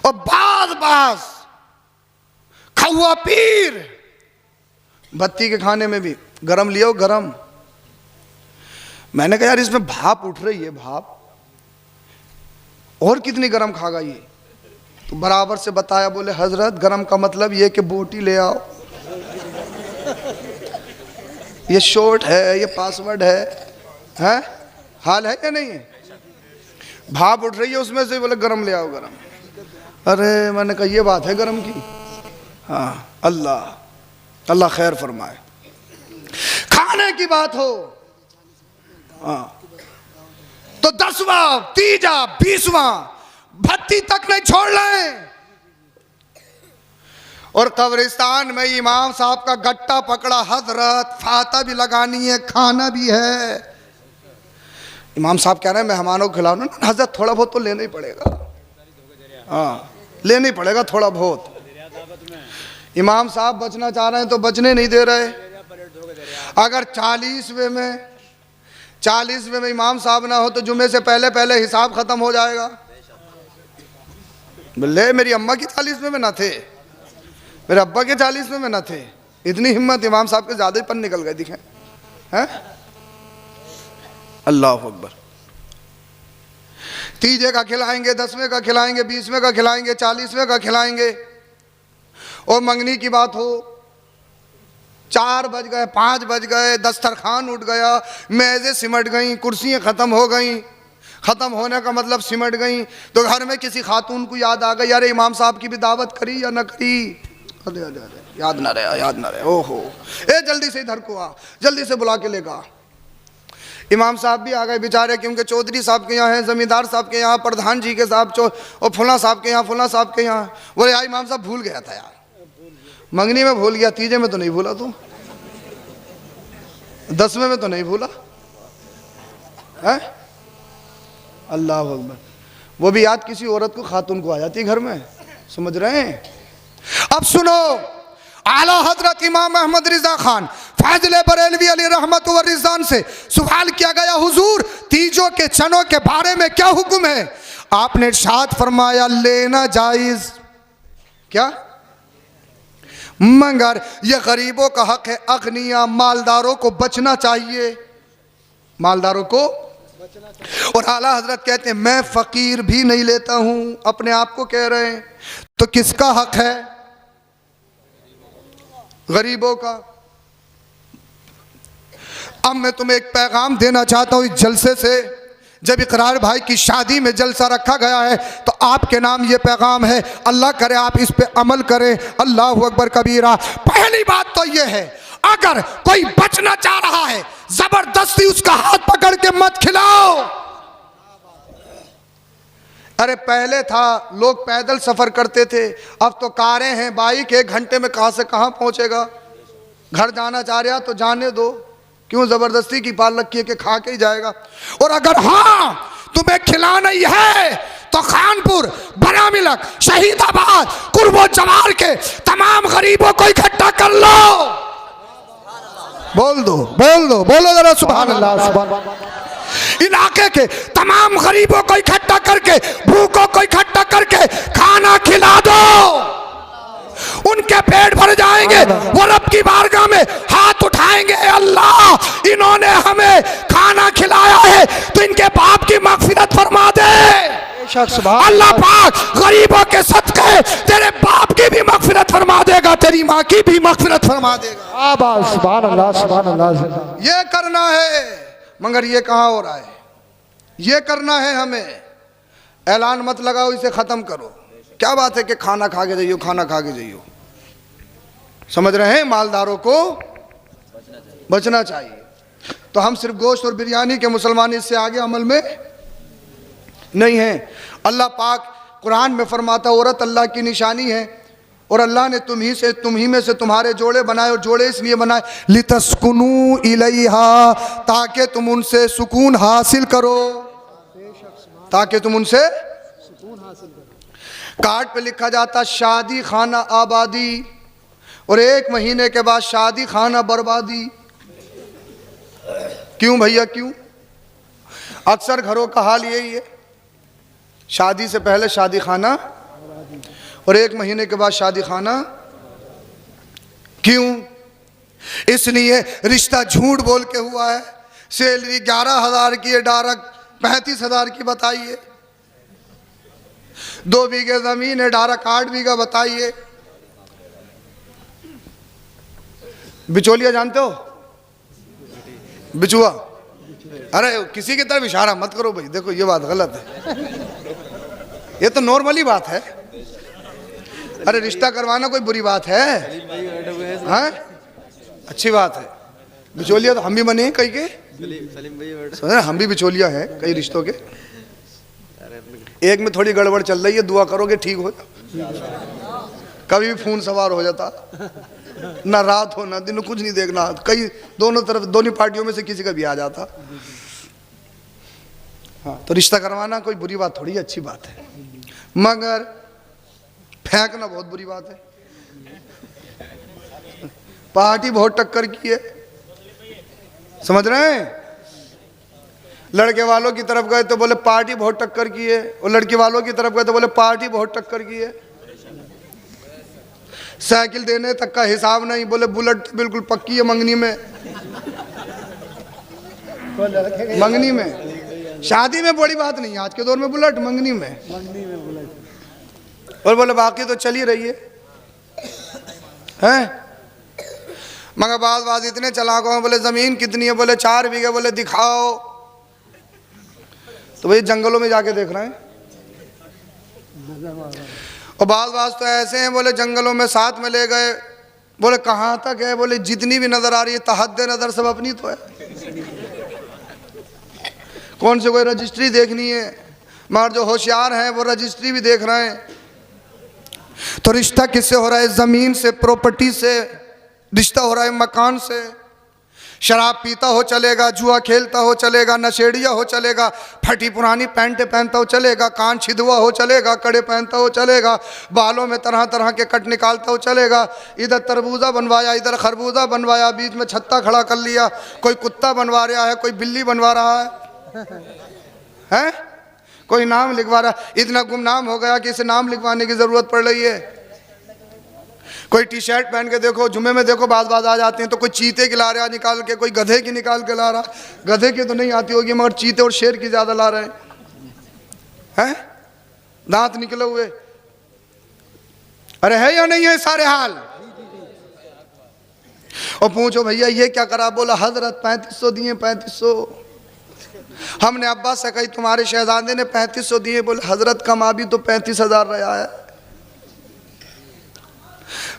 और बाज खौआ पीर, बत्ती के खाने में भी गरम लियो, गरम। मैंने कहा यार इसमें भाप उठ रही है, भाप, और कितनी गरम खागा ये? तो बराबर से बताया, बोले हजरत गरम का मतलब ये कि बोटी ले आओ, ये शॉर्ट है, ये पासवर्ड है? हाल है या नहीं है? भाप उठ रही है उसमें से, बोले गरम ले आओ, गरम। अरे मैंने कहा ये बात है गरम की? हाँ, अल्लाह खैर फरमाए। खाने की बात हो, हाँ, तो 10वां, तीजा, 20वां भत्ती तक नहीं छोड़ लें। और कब्रिस्तान में इमाम साहब का गट्टा पकड़ा, हजरत फाता भी लगानी है, खाना भी है। इमाम साहब कह रहे हैं मेहमानों को खिलाओ ना। हजरत थोड़ा बहुत तो लेना ही पड़ेगा, हाँ लेना ही पड़ेगा थोड़ा बहुत। इमाम साहब बचना चाह रहे हैं तो बचने नहीं दे रहे। अगर 40वें में इमाम साहब ना हो तो जुमे से पहले पहले हिसाब खत्म हो जाएगा। बोले मेरी अम्मा की 40वें में ना थे, मेरे अब्बा के 40वें में ना थे। इतनी हिम्मत इमाम साहब के ज्यादा ही पन निकल गए दिखे हैं। अल्लाह अकबर। तीजे का खिलाएंगे, 10वें का खिलाएंगे, 20वें का खिलाएंगे, 40वें का खिलाएंगे। और मंगनी की बात हो, 4 बज गए, 5 बज गए, दस्तरखान उठ गया, मेज़ें सिमट गई, कुर्सियाँ ख़त्म हो गई। ख़त्म होने का मतलब सिमट गई। तो घर में किसी खातून को याद आ गई, अरे इमाम साहब की भी दावत करी या न करी? अरे अरे अरे याद ना रहे, ओहो, ए जल्दी से इधर को आ, जल्दी से बुला के लेगा। इमाम साहब भी आ गए बेचारे, क्योंकि चौधरी साहब के यहाँ है, ज़मींदार साहब के यहाँ, प्रधान जी के साहब, और फुला साहब के यहाँ, फुला साहब के यहाँ। बोले यार इमाम साहब भूल गया था यार, मंगनी में भूल गया, तीजे में तो नहीं भूला तू, 10वें में तो नहीं भूला है? अल्लाह अकबर। वो भी याद किसी औरत को, खातून को आ जाती है घर में, समझ रहे हैं? अब सुनो, आला हजरत इमाम अहमद रिजा खान फाजिल बरेलवी अली रहमत व रिजवान से सवाल किया गया, हुजूर तीजों के चनों के बारे में क्या हुक्म है? आपने इरशाद फरमाया लेना जायज, क्या? मगर यह गरीबों का हक है, अगनिया मालदारों को बचना चाहिए, मालदारों को। और आला हजरत कहते हैं मैं फकीर भी नहीं लेता हूं, अपने आप को कह रहे हैं। तो किसका हक है? गरीबों का। अब मैं तुम्हें एक पैगाम देना चाहता हूँ इस जलसे से। जब इकरार भाई की शादी में जलसा रखा गया है तो आपके नाम ये पैगाम है, अल्लाह करे आप इस पे अमल करें। अल्लाह अकबर कबीरा। पहली बात तो ये है, अगर कोई बचना चाह रहा है जबरदस्ती उसका हाथ पकड़ के मत खिलाओ। अरे पहले था लोग पैदल सफर करते थे, अब तो कारें हैं, बाइक 1 घंटे में कहां से कहां पहुंचेगा। घर जाना चाह रहा तो जाने दो, क्यों जबरदस्ती की पाल रखी है कि खा के ही जाएगा। और अगर हाँ तुम्हें खिलाना ही है तो खानपुर, बरामिलक, शहीदाबाद, कुर्बो जवार के तमाम गरीबों को इकट्ठा कर लो। बोल दो, बोल दो, बोलो जरा सुभान अल्लाह। सुभान अल्लाह। इलाके के तमाम गरीबों को इकट्ठा करके, भूखों को इकट्ठा करके खाना खिला दो, उनके पेट भर जाएंगे। वो रब की बारगाह में हाथ उठाएंगे, अल्लाह इन्होंने हमें खाना खिलाया है तो इनके बाप की मगफिरत फरमा दे। अल्लाह पाक गरीबों के सदके तेरे बाप की भी मगफिरत फरमा देगा, तेरी माँ की भी मगफिरत फरमा देगा। सुभान अल्लाह, सुभान अल्लाह। ये करना है, मगर ये कहाँ हो रहा है? ये करना है हमें। ऐलान मत लगाओ, इसे खत्म करो। क्या बात है कि खाना खा के जाइयो, खाना खा के जाइयो। समझ रहे हैं, मालदारों को बचना चाहिए। तो हम सिर्फ गोश्त और बिरयानी के मुसलमान, इससे आगे अमल में नहीं है। अल्लाह पाक कुरान में फरमाता औरत अल्लाह की निशानी है और अल्लाह ने तुम ही में से तुम्हारे जोड़े बनाए, और जोड़े इसलिए बनाए लितस्कुनू इलैहा, ताकि तुम उनसे सुकून हासिल करो, ताकि तुम उनसे सुकून हासिल करो। कार्ड पे लिखा जाता शादी खाना आबादी, और 1 महीने के बाद शादी खाना बर्बादी। क्यों भैया क्यों? अक्सर घरों का हाल यही है, शादी से पहले शादी खाना और 1 महीने के बाद शादी खाना। क्यों? इसलिए रिश्ता झूठ बोल के हुआ है। सैलरी 11,000 की है, डायरेक्ट 35,000 की बताइए। 2 बीघे जमीन है, डायरेक्ट 8 बीघा बताइए। बिचौलिया जानते हो? बिचुआ। अरे किसी की तरफ इशारा मत करो भाई, देखो ये बात गलत है, ये तो नॉर्मली बात है। अरे रिश्ता करवाना कोई बुरी बात है? हाँ? अच्छी बात है। बिचौलिया तो हम भी बने हैं कई के, हम भी बिचौलिया हैं कई रिश्तों के। एक में थोड़ी गड़बड़ चल रही है, दुआ करोगे ठीक हो। कभी भी फोन सवार हो जाता, ना रात हो ना दिन, कुछ नहीं देखना, कई दोनों तरफ, दोनों पार्टियों में से किसी का भी आ जाता। हाँ, तो रिश्ता करवाना कोई बुरी बात थोड़ी, अच्छी बात है, मगर फेंकना बहुत बुरी बात है। पार्टी बहुत टक्कर की है, समझ रहे हैं? लड़के वालों की तरफ गए तो बोले पार्टी बहुत टक्कर की है, और लड़की वालों की तरफ गए तो बोले पार्टी बहुत टक्कर की है। साइकिल देने तक का हिसाब नहीं, बोले बुलेट बिल्कुल पक्की है मंगनी में। मंगनी में, शादी में बड़ी बात नहीं, आज के दौर में बुलेट, मंगनी में बुलेट। और बोले बाकी तो चल ही रही है? मगर बात इतने चलाक हो, बोले जमीन कितनी है? बोले 4 बीघे। बोले दिखाओ। तो भाई जंगलों में जाके देख रहे हैं। और बाज तो ऐसे हैं, बोले जंगलों में साथ में ले गए। बोले कहाँ तक है? बोले जितनी भी नजर आ रही है, तहद्दे नजर सब अपनी तो है, कौन से कोई रजिस्ट्री देखनी है। मगर जो होशियार हैं वो रजिस्ट्री भी देख रहे हैं। तो रिश्ता किससे हो रहा है? जमीन से, प्रॉपर्टी से रिश्ता हो रहा है, मकान से। शराब पीता हो चलेगा, जुआ खेलता हो चलेगा, नशेड़िया हो चलेगा, फटी पुरानी पैंट पहनता हो चलेगा, कान छिदवा हो चलेगा, कड़े पहनता हो चलेगा, बालों में तरह तरह के कट निकालता हो चलेगा। इधर तरबूजा बनवाया, इधर खरबूजा बनवाया, बीच में छत्ता खड़ा कर लिया। कोई कुत्ता बनवा रहा है, कोई बिल्ली बनवा रहा है, कोई नाम लिखवा रहा है। इतना गुमनाम हो गया कि इसे नाम लिखवाने की जरूरत पड़ रही है। कोई टी शर्ट पहन के देखो, जुम्मे में देखो बाज आ जाते हैं, तो कोई चीते की ला रहा निकाल के, कोई गधे की निकाल के ला रहा। गधे की तो नहीं आती होगी, मगर चीते और शेर की ज्यादा ला रहे हैं, दांत निकले हुए। अरे है या नहीं है सारे हाल? और पूछो भैया ये क्या करा, बोला हजरत 3500 दिए 3500। हमने अब्बास से कही तुम्हारे शहजादे ने 3500 दिए, बोले हजरत कमा भी तो 35,000 रहा है।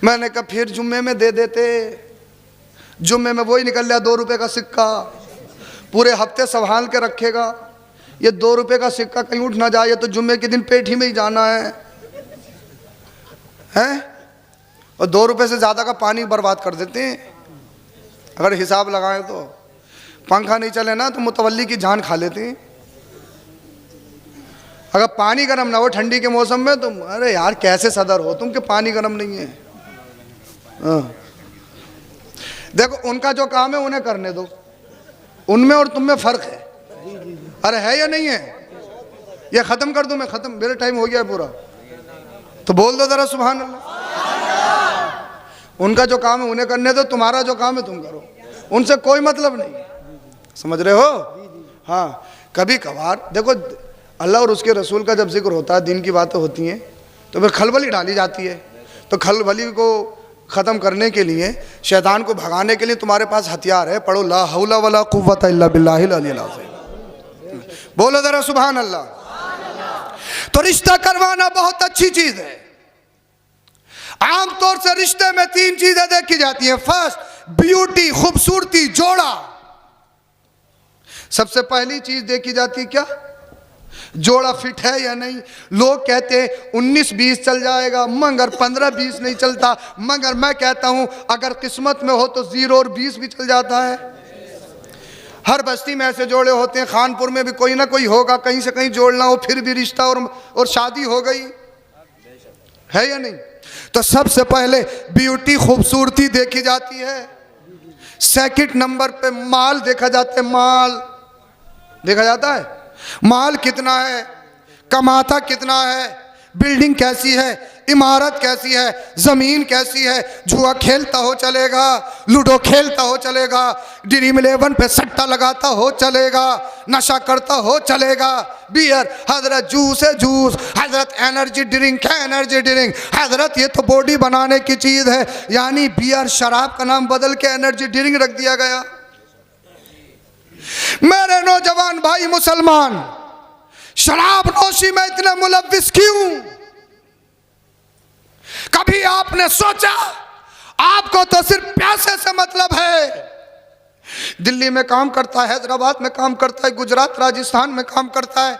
मैंने कहा फिर जुम्मे में दे देते, जुम्मे में वही निकल लिया 2 रुपए का सिक्का, पूरे हफ्ते संभाल के रखेगा। ये 2 रुपए का सिक्का कहीं उठ ना जाए, तो जुम्मे के दिन पेट ही में ही जाना है और 2 रुपए से ज़्यादा का पानी बर्बाद कर देते हैं। अगर हिसाब लगाएं तो पंखा नहीं चले ना तो मुतवल्ली की जान खा लेते हैं। अगर पानी गर्म ना हो ठंडी के मौसम में तो अरे यार कैसे सदर हो तुम कि पानी गर्म नहीं है। देखो उनका जो काम है उन्हें करने दो, उनमें और तुम में फर्क है। अरे है या नहीं है? ये खत्म कर दूं मैं, खत्म, मेरा टाइम हो गया है पूरा, तो बोल दो जरा सुभान अल्लाह। उनका जो काम है उन्हें करने दो, तुम्हारा जो काम है तुम करो, उनसे कोई मतलब नहीं। समझ रहे हो? हाँ, कभी कभार देखो अल्लाह और उसके रसूल का जब जिक्र होता है, दिन की बातें होती हैं, तो फिर खलबली डाली जाती है। तो खलबली को ख़त्म करने के लिए, शैतान को भगाने के लिए तुम्हारे पास हथियार है। पढ़ो ला हौला वला कुव्वता इल्ला बिल्लाहिल अलिय्यिल अज़ीम। बोलो जरा सुभान अल्लाह। तो रिश्ता करवाना बहुत अच्छी चीज़ है। आमतौर से रिश्ते में 3 चीज़ें देखी जाती हैं। फर्स्ट, ब्यूटी, खूबसूरती, जोड़ा। सबसे पहली चीज़ देखी जाती है क्या? जोड़ा फिट है या नहीं। लोग कहते हैं 19-20 चल जाएगा, मगर 15-20 नहीं चलता। मगर मैं कहता हूं अगर किस्मत में हो तो 0 और 20 भी चल जाता है। हर बस्ती में ऐसे जोड़े होते हैं, खानपुर में भी कोई ना कोई होगा, कहीं से कहीं जोड़ना हो फिर भी रिश्ता और शादी हो गई है या नहीं। तो सबसे पहले ब्यूटी, खूबसूरती देखी जाती है। सेकंड नंबर पे माल देखा जाता है। माल देखा जाता है, माल कितना है, कमाता कितना है, बिल्डिंग कैसी है, इमारत कैसी है, जमीन कैसी है, जुआ खेलता हो चलेगा, लूडो खेलता हो चलेगा, ड्रीम 11 पे सट्टा लगाता हो चलेगा, नशा करता हो चलेगा, बियर, हजरत जूस है जूस, हजरत एनर्जी ड्रिंक है एनर्जी ड्रिंक, हजरत ये तो बॉडी बनाने की चीज़ है, यानी बियर शराब का नाम बदल के एनर्जी ड्रिंक रख दिया गया। मेरे नौजवान भाई मुसलमान, शराब नोशी में इतने मुलव्विस क्यों? कभी आपने सोचा आपको तो सिर्फ पैसे से मतलब है। दिल्ली में काम करता है, हैदराबाद में काम करता है, गुजरात राजस्थान में काम करता है,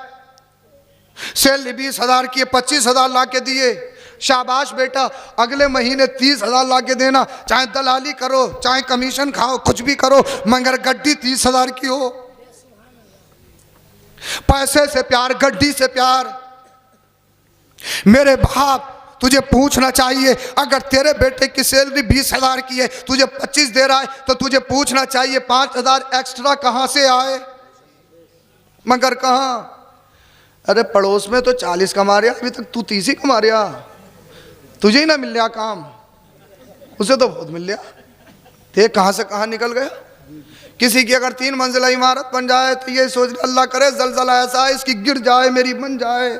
सैलरी 20,000 की 25,000 ला के दिए, शाबाश बेटा, अगले महीने 30,000 ला के देना, चाहे दलाली करो चाहे कमीशन खाओ कुछ भी करो, मगर गड्डी 30,000 की हो। पैसे से प्यार, गड्डी से प्यार। मेरे बाप तुझे पूछना चाहिए, अगर तेरे बेटे की सैलरी 20,000 की है, तुझे 25 दे रहा है, तो तुझे पूछना चाहिए 5,000 एक्स्ट्रा कहां से आए। मगर कहां? अरे पड़ोस में तो 40 कमा रहा, अभी तक तू 30 ही कमा रहा, तुझे ही ना मिल रहा काम, उसे तो बहुत मिल रहा। देख कहां से कहां निकल गया। किसी की अगर 3 मंजिला इमारत बन जाए तो ये सोच अल्लाह करे जलजला ऐसा है इसकी गिर जाए मेरी बन जाए।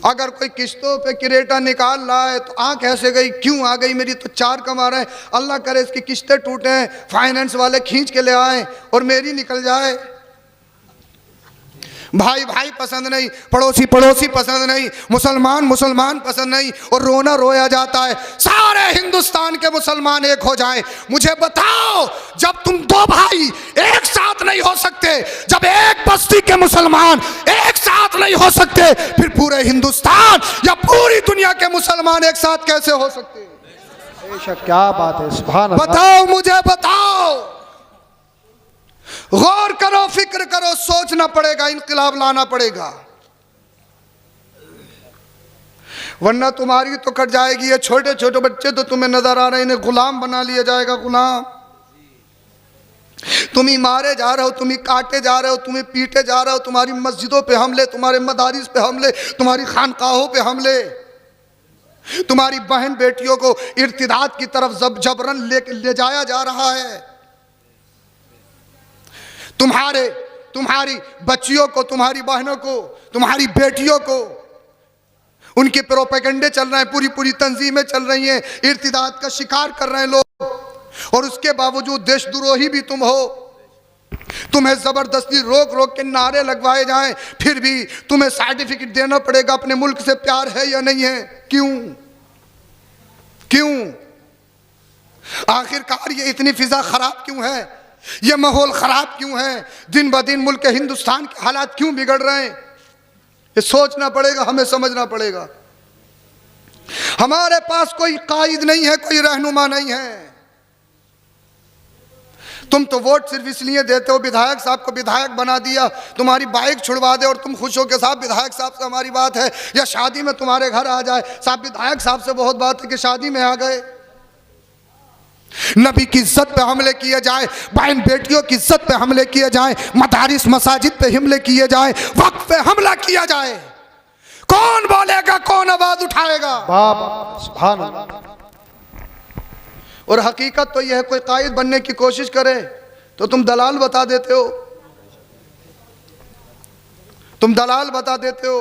अगर कोई किस्तों पे क्रेटा निकाल रहा है तो आंख ऐसे गई क्यों आ गई मेरी, तो 4 कमा रहे हैं, अल्लाह करे इसकी किस्तें टूटे, फाइनेंस वाले खींच के ले आए और मेरी निकल जाए। भाई भाई पसंद नहीं, पड़ोसी पड़ोसी पसंद नहीं, मुसलमान मुसलमान पसंद नहीं, और रोना रोया जाता है। सारे हिंदुस्तान के मुसलमान एक हो जाएं। मुझे बताओ, जब तुम 2 भाई एक साथ नहीं हो सकते, जब एक बस्ती के मुसलमान एक साथ नहीं हो सकते, फिर पूरे हिंदुस्तान या पूरी दुनिया के मुसलमान एक साथ कैसे हो सकते? बेशक, क्या बात है, सुभान अल्लाह। बताओ, मुझे बताओ। गौर करो, फिक्र करो, सोचना पड़ेगा, इंकलाब लाना पड़ेगा, वरना तुम्हारी तो कट जाएगी। ये छोटे छोटे बच्चे तो तुम्हें नजर आ रहे हैं, इन्हें गुलाम बना लिया जाएगा, गुलाम। तुम ही मारे जा रहे हो, तुम ही काटे जा रहे हो, तुम्हें पीटे जा रहे हो, तुम्हारी मस्जिदों पे हमले, तुम्हारे मदारिस पे हमले, तुम्हारी खानकाहों पे हमले, तुम्हारी बहन बेटियों को इर्तिदाद की तरफ जबरन ले जाया जा रहा है। तुम्हारी बच्चियों को, तुम्हारी बहनों को, तुम्हारी बेटियों को उनके प्रोपेगेंडे चल रहे हैं, पूरी पूरी तंजीमें चल रही हैं, इर्तिदाद का शिकार कर रहे हैं लोग, और उसके बावजूद देशद्रोही भी तुम हो। तुम्हें जबरदस्ती रोक रोक के नारे लगवाए जाएं, फिर भी तुम्हें सर्टिफिकेट देना पड़ेगा अपने मुल्क से प्यार है या नहीं है। क्यों क्यों? आखिरकार ये इतनी फिजा खराब क्यों है? ये माहौल खराब क्यों है? दिन ब दिन मुल्क हिंदुस्तान के हालात क्यों बिगड़ रहे हैं? ये सोचना पड़ेगा, हमें समझना पड़ेगा। हमारे पास कोई कायद नहीं है, कोई रहनुमा नहीं है। तुम तो वोट सिर्फ इसलिए देते हो, विधायक साहब को विधायक बना दिया, तुम्हारी बाइक छुड़वा दे और तुम खुश हो के साहब विधायक साहब से हमारी बात है, या शादी में तुम्हारे घर आ जाए साहब विधायक साहब से बहुत बात है कि शादी में आ गए। नबी की इज्जत पे हमले किए जाए, बहन बेटियों की इज्जत पे हमले किए जाए, मदारिस मसाजिद पे हमले किए जाए, वक्फ पे हमला किया जाए, कौन बोलेगा, कौन आवाज उठाएगा? बाप सुभान अल्लाह। और हकीकत तो यह है, कोई कायद बनने की कोशिश करे तो तुम दलाल बता देते हो, तुम दलाल बता देते हो।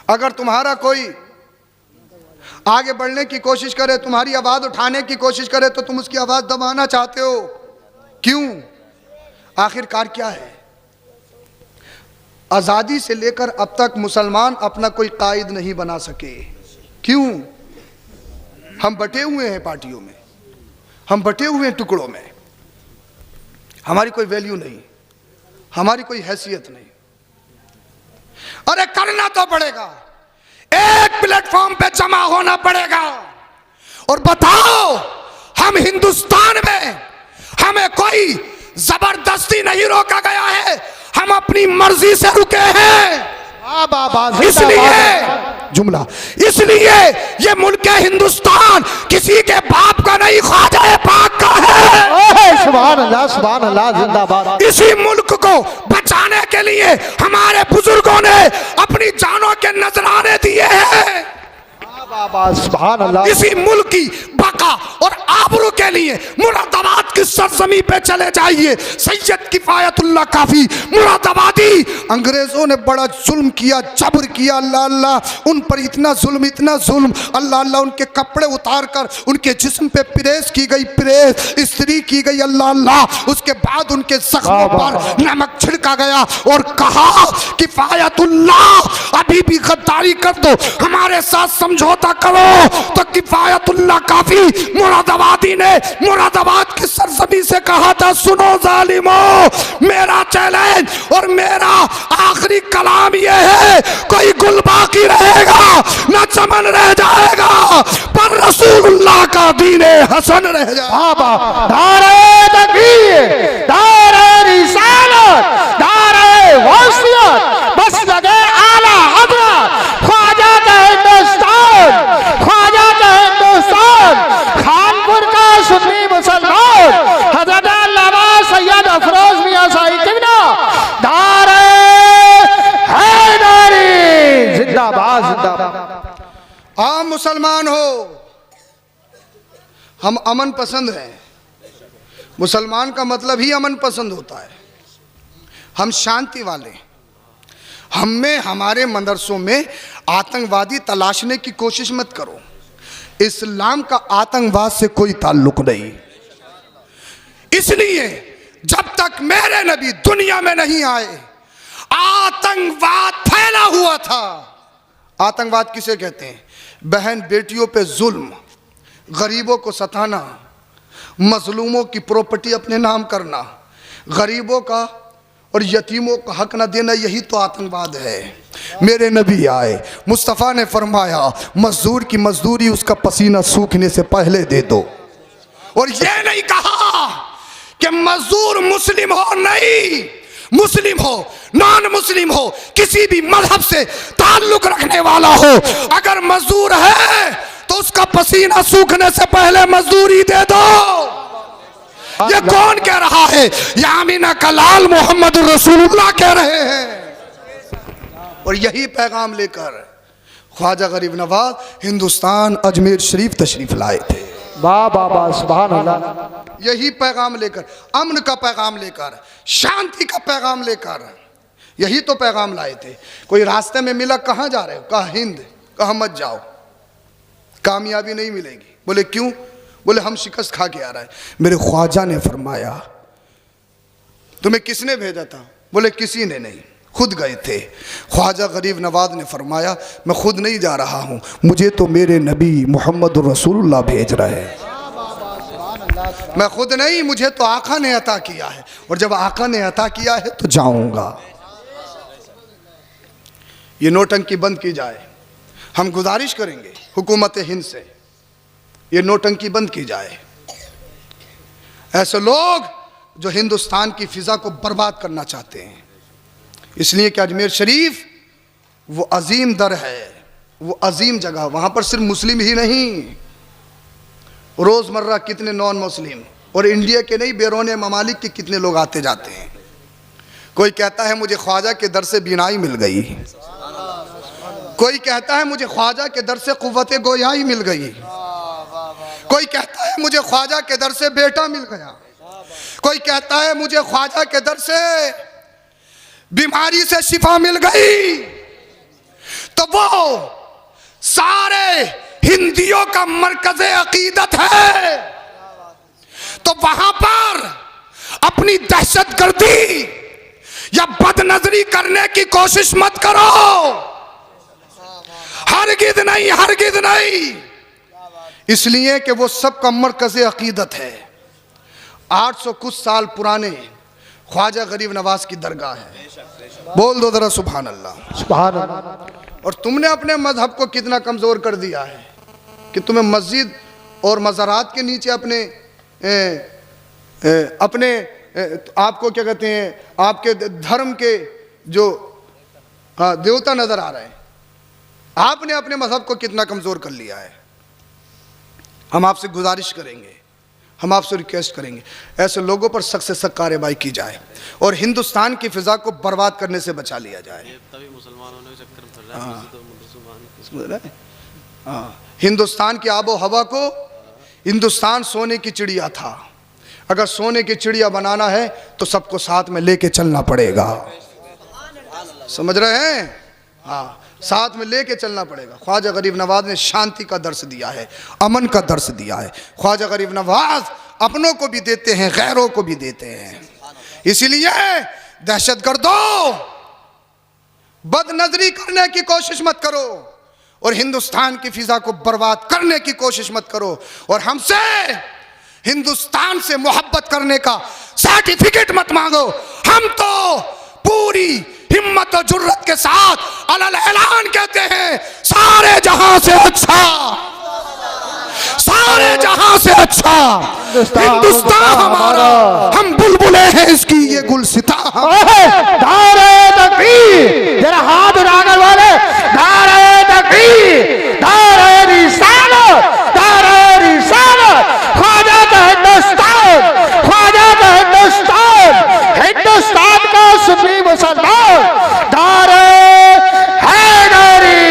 अगर तुम्हारा कोई आगे बढ़ने की कोशिश करे, तुम्हारी आवाज उठाने की कोशिश करे, तो तुम उसकी आवाज दबाना चाहते हो। क्यों? आखिरकार क्या है? आजादी से लेकर अब तक मुसलमान अपना कोई कायद नहीं बना सके। क्यों? हम बटे हुए हैं पार्टियों में, हम बटे हुए हैं टुकड़ों में, हमारी कोई वैल्यू नहीं, हमारी कोई हैसियत नहीं। अरे करना तो पड़ेगा, एक प्लेटफॉर्म पे जमा होना पड़ेगा और बताओ, हम हिंदुस्तान में हमें कोई जबरदस्ती नहीं रोका गया है, हम अपनी मर्जी से रुके हैं। इसलिए जुमला, इसलिए ये मुल्क हिंदुस्तान किसी के बाप का नहीं, ख्वाजा पाक का है। सुभान अल्लाह, सुभान अल्लाह, जिंदाबाद। इसी मुल्क को बचाने के लिए हमारे बुजुर्गों ने अपनी जानों के नजराने दिए हैं। सुभान अल्लाह। इसी मुल्क की बका और आबरू के लिए मुरादाबाद की सरजमी पे चले जाइए, सैयद किफायतुल्लाह काफी मुरादाबादी। अंग्रेजों ने बड़ा जुल्म किया, जबर किया, अल्लाह अल्लाह, उन पर इतना जुल्म, अल्लाह अल्लाह, उनके कपड़े उतार कर उनके जिस्म पे प्रेस की गई, प्रेस इस्त्री की गई, अल्लाह अल्लाह। उसके बाद उनके जख्मों पर नमक छिड़का गया और कहा किफायतुल्लाह अभी भी गद्दारी कर दो, हमारे साथ समझौता करो। तो किफायतुल्लाह काफी मुरादाबादी ने मुरादाबाद की सरजमी से कहा था, सुनो जालिमो, मेरा चैलेंज और मेरा आखिरी कलाम यह है, कोई गुल बाकी रहेगा न चमन रह जाएगा, पर रसूलुल्लाह का दीने हसन रह जाएगा। दारे तकबीर, दारे रिसालत, दारे वसीयत, बस लगे आला हज़रत ख्वाजा का हिंदुस्तान, ख्वाजा का हिंदुस्तान, खानपुर का सुन्नी मुसलमान हज़रत अल्लामा सैयद अफरोज मियां साई किबला, दारे हैदरी, जिंदाबाद जिंदाबाद। आम मुसलमान हो, हम अमन पसंद हैं। मुसलमान का मतलब ही अमन पसंद होता है, हम शांति वाले। हमें हमारे मदरसों में आतंकवादी तलाशने की कोशिश मत करो, इस्लाम का आतंकवाद से कोई ताल्लुक नहीं। इसलिए जब तक मेरे नबी दुनिया में नहीं आए, आतंकवाद फैला हुआ था। आतंकवाद किसे कहते हैं? बहन बेटियों पे जुल्म, गरीबों को सताना, मजलूमों की प्रॉपर्टी अपने नाम करना, गरीबों का और यतीमों का हक न देना, यही तो आतंकवाद है। मेरे नबी आए, मुस्तफ़ा ने फरमाया मजदूर की मजदूरी उसका पसीना सूखने से पहले दे दो। और ये नहीं कहा कि मजदूर मुस्लिम हो, नहीं, मुस्लिम हो, नॉन मुस्लिम हो, किसी भी मजहब से ताल्लुक रखने वाला हो, अगर मजदूर है तो उसका पसीना सूखने से पहले मजदूरी दे दो। ये कौन कह रहा है? ये आमीना का लाल मोहम्मद रसूलुल्लाह कह रहे हैं। और यही पैगाम लेकर ख्वाजा गरीब नवाज हिंदुस्तान अजमेर शरीफ तशरीफ लाए थे। वाह वाह वाह, सुभान अल्लाह। यही पैगाम लेकर, अमन का पैगाम लेकर, शांति का पैगाम लेकर यही तो पैगाम लाए थे। कोई रास्ते में मिला, कहाँ जा रहे हो? कहा हिंद। कहा मत जाओ, कामयाबी नहीं मिलेगी। बोले क्यों? बोले हम शिकस्त खा के आ रहे हैं। मेरे ख्वाजा ने फरमाया तुम्हें किसने भेजा था? बोले किसी ने नहीं, खुद गए थे। ख्वाजा गरीब नवाज ने फरमाया मैं खुद नहीं जा रहा हूँ, मुझे तो मेरे नबी मोहम्मद रसूलुल्लाह भेज रहे हैं। मैं खुद नहीं, मुझे तो आका ने अता किया है, और जब आका ने अता किया है तो जाऊंगा। ये नोटंकी बंद की जाए। हम गुजारिश करेंगे हुकूमत हिंद से, ये नोटंकी बंद की जाए। ऐसे लोग जो हिंदुस्तान की फिजा को बर्बाद करना चाहते हैं, इसलिए कि अजमेर शरीफ वो अजीम दर है, वो अजीम जगह। वहाँ पर सिर्फ मुस्लिम ही नहीं, रोज़मर्रा कितने नॉन मुस्लिम और इंडिया के नहीं बैरून ममालिक के कितने लोग आते जाते हैं। कोई कहता है मुझे ख्वाजा के दर से बीनाई मिल गई, कोई कहता है मुझे ख्वाजा के दर से कुव्वत गोयाई मिल गई, कोई कहता है मुझे ख्वाजा के दर से बेटा मिल गया, कोई कहता है मुझे ख्वाजा के दर से बीमारी से शिफा मिल गई। तो वो सारे हिंदियों का मरकज़े अकीदत है। तो वहां पर अपनी दहशतगर्दी या बदनजरी करने की कोशिश मत करो, हरगिज़ नहीं, हरगिज़ नहीं। इसलिए कि वो सबका मरकज़े अकीदत है। 800 कुछ साल पुराने ख्वाजा गरीब नवाज की दरगाह है। बोल दो जरा सुभान अल्लाह। सुभान अल्लाह। और तुमने अपने मजहब को कितना कमज़ोर कर दिया है कि तुम्हें मस्जिद और मज़ारात के नीचे अपने आपको क्या कहते हैं, आपके धर्म के जो देवता नज़र आ रहे हैं। आपने अपने मजहब को कितना कमज़ोर कर लिया है। हम आपसे गुजारिश करेंगे, हम आपसे रिक्वेस्ट करेंगे, ऐसे लोगों पर सख्त से सख्त कार्रवाई की जाए और हिंदुस्तान की फ़िज़ा को बर्बाद करने से बचा लिया जाए। तभी मुसलमानों ने चक्कर में फंस रहा है। हिंदुस्तान की आबो हवा को, हिंदुस्तान सोने की चिड़िया था, अगर सोने की चिड़िया बनाना है तो सबको साथ में लेके चलना पड़ेगा। समझ रहे हैं? हाँ, साथ में लेके चलना पड़ेगा। ख्वाजा गरीब नवाज ने शांति का दर्श दिया है, अमन का दर्श दिया है। ख्वाजा गरीब नवाज अपनों को भी देते हैं, गैरों को भी देते हैं। इसलिए दहशतगर्दों, बदनजरी करने की कोशिश मत करो और हिंदुस्तान की फिजा को बर्बाद करने की कोशिश मत करो। और हमसे हिंदुस्तान से मोहब्बत करने का सर्टिफिकेट मत मांगो। हम तो पूरी हिम्मत और जुर्रत के साथ अलल ऐलान कहते हैं, सारे जहां से अच्छा, सारे जहां से अच्छा हिंदुस्तान हमारा, हम बुलबुले हैं इसकी ये गुलसिता। नारे तकबीर, जरा हाथ उठाकर बोले नारे तकबीर, नारे रिसालत, नारे रिसालत। ख्वाजा का हिंदुस्तान, ख्वाजा का हिंदुस्तान, हिंदुस्तान का सुप्रीम मुसलमान, नारे हैदरी।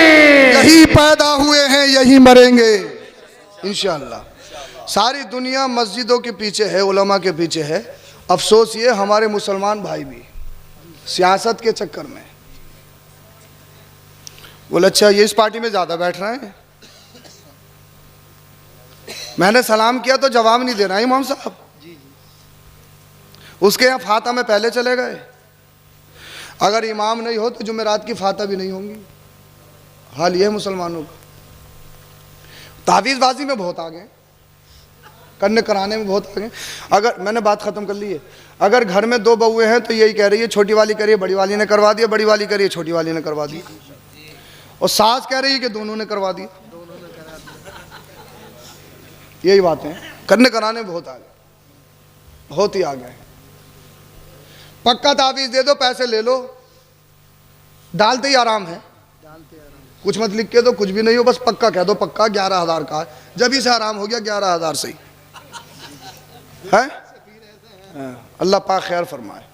यही पैदा हुए हैं, यही मरेंगे इंशाअल्लाह। सारी दुनिया मस्जिदों के पीछे है, उलमा के पीछे है। अफसोस ये हमारे मुसलमान भाई भी सियासत के चक्कर में बोले अच्छा ये इस पार्टी में ज़्यादा बैठ रहे हैं। मैंने सलाम किया तो जवाब नहीं दे रहा इमाम साहब, उसके यहाँ फाता में पहले चले गए। अगर इमाम नहीं हो तो जुमेरात की फाता भी नहीं होंगी। हाल ये है मुसलमानों का। तावीज़बाजी में बहुत आगे, करने कराने में बहुत आगे। अगर मैंने बात ख़त्म कर ली है, अगर घर में दो बहुएं हैं तो यही कह रही है छोटी वाली करिए, बड़ी वाली ने करवा दिया, बड़ी वाली करिए, छोटी वाली ने करवा दिया, और सास कह रही है कि दोनों ने करवा दिया। यही बातें करने कराने में बहुत आगे, बहुत ही आगे। पक्का तावीज़ दे दो, पैसे ले लो, डालते ही आराम है। कुछ मत लिख के दो, कुछ भी नहीं हो, बस पक्का कह दो, पक्का 11,000 का है, जब ही से आराम हो गया 11,000 से ही है। अल्लाह पाक खैर फरमाए।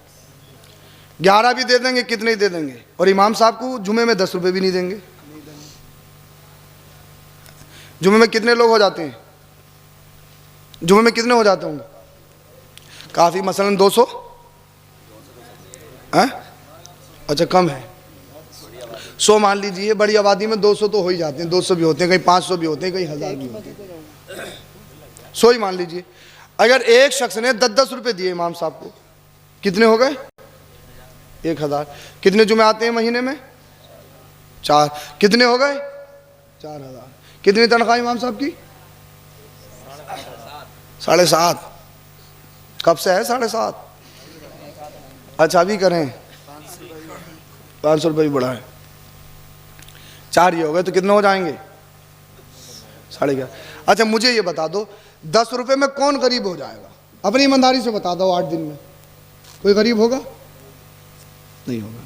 11 भी दे देंगे, कितने ही दे देंगे, और इमाम साहब को जुमे में 10 रुपये भी नहीं देंगे। जुमे में कितने लोग हो जाते हैं? जुमे में कितने हो जाते होंगे? काफ़ी, मसलन 200 है, अच्छा कम है, 100 मान लीजिए। बड़ी आबादी में 200 तो हो ही जाते हैं, 200 भी होते हैं, कहीं 500 भी होते हैं, कहीं 1000 भी होते हैं। 100 ही मान लीजिए। अगर एक शख्स ने 10-10 रुपये दिए इमाम साहब को, कितने हो गए? 1000। कितने जुमे आते हैं महीने में? 4। कितने हो गए? 4000। कितनी तनख्वाह इमाम साहब की? 7.5। कब से है 7.5? अच्छा अभी करें, 500 रुपये भी बढ़ा है। 4 ही हो गए तो कितने हो जाएंगे? 11.5। अच्छा मुझे ये बता दो, 10 रुपये में कौन गरीब हो जाएगा? अपनी ईमानदारी से बता दो। 8 दिन में कोई गरीब होगा? नहीं होगा,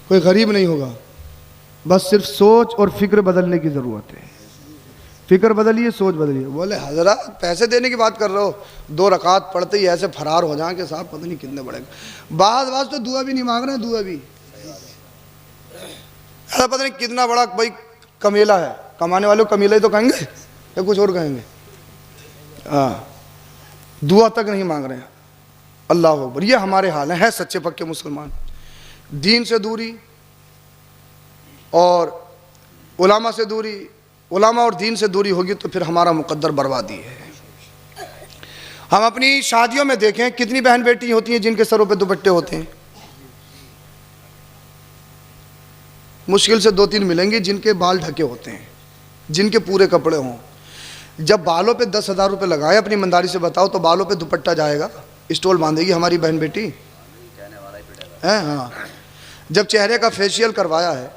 कोई गरीब नहीं होगा। बस सिर्फ सोच और फिक्र बदलने की ज़रूरत है। फिक्र बदलिए, सोच बदलिए। बोले हजरत पैसे देने की बात कर रहे हो, 2 रकात पढ़ते ही ऐसे फरार हो जाएं कि साहब पता नहीं कितने बढ़ेगा। बाद तो दुआ भी नहीं मांग रहे हैं, दुआ भी ऐसा पता नहीं कितना बड़ा भाई कमेला है। कमाने वाले को कमीला ही तो कहेंगे या कुछ और कहेंगे? हाँ, दुआ तक नहीं मांग रहे हैं। अल्लाह अकबर। ये हमारे हाल है सच्चे पक्के मुसलमान। दीन से दूरी और उलामा से दूरी, उलामा और दीन से दूरी होगी तो फिर हमारा मुकद्दर बर्बादी है। हम अपनी शादियों में देखें कितनी बहन बेटी होती हैं जिनके सरों पे दुपट्टे होते हैं। मुश्किल से 2-3 मिलेंगी जिनके बाल ढके होते हैं, जिनके पूरे कपड़े हों। जब बालों पे 10,000 रुपये लगाए, अपनी ईमानदारी से बताओ, तो बालों पे दुपट्टा जाएगा, स्टोल बांधेगी हमारी बहन बेटी है? हाँ। जब चेहरे का फेशियल करवाया है,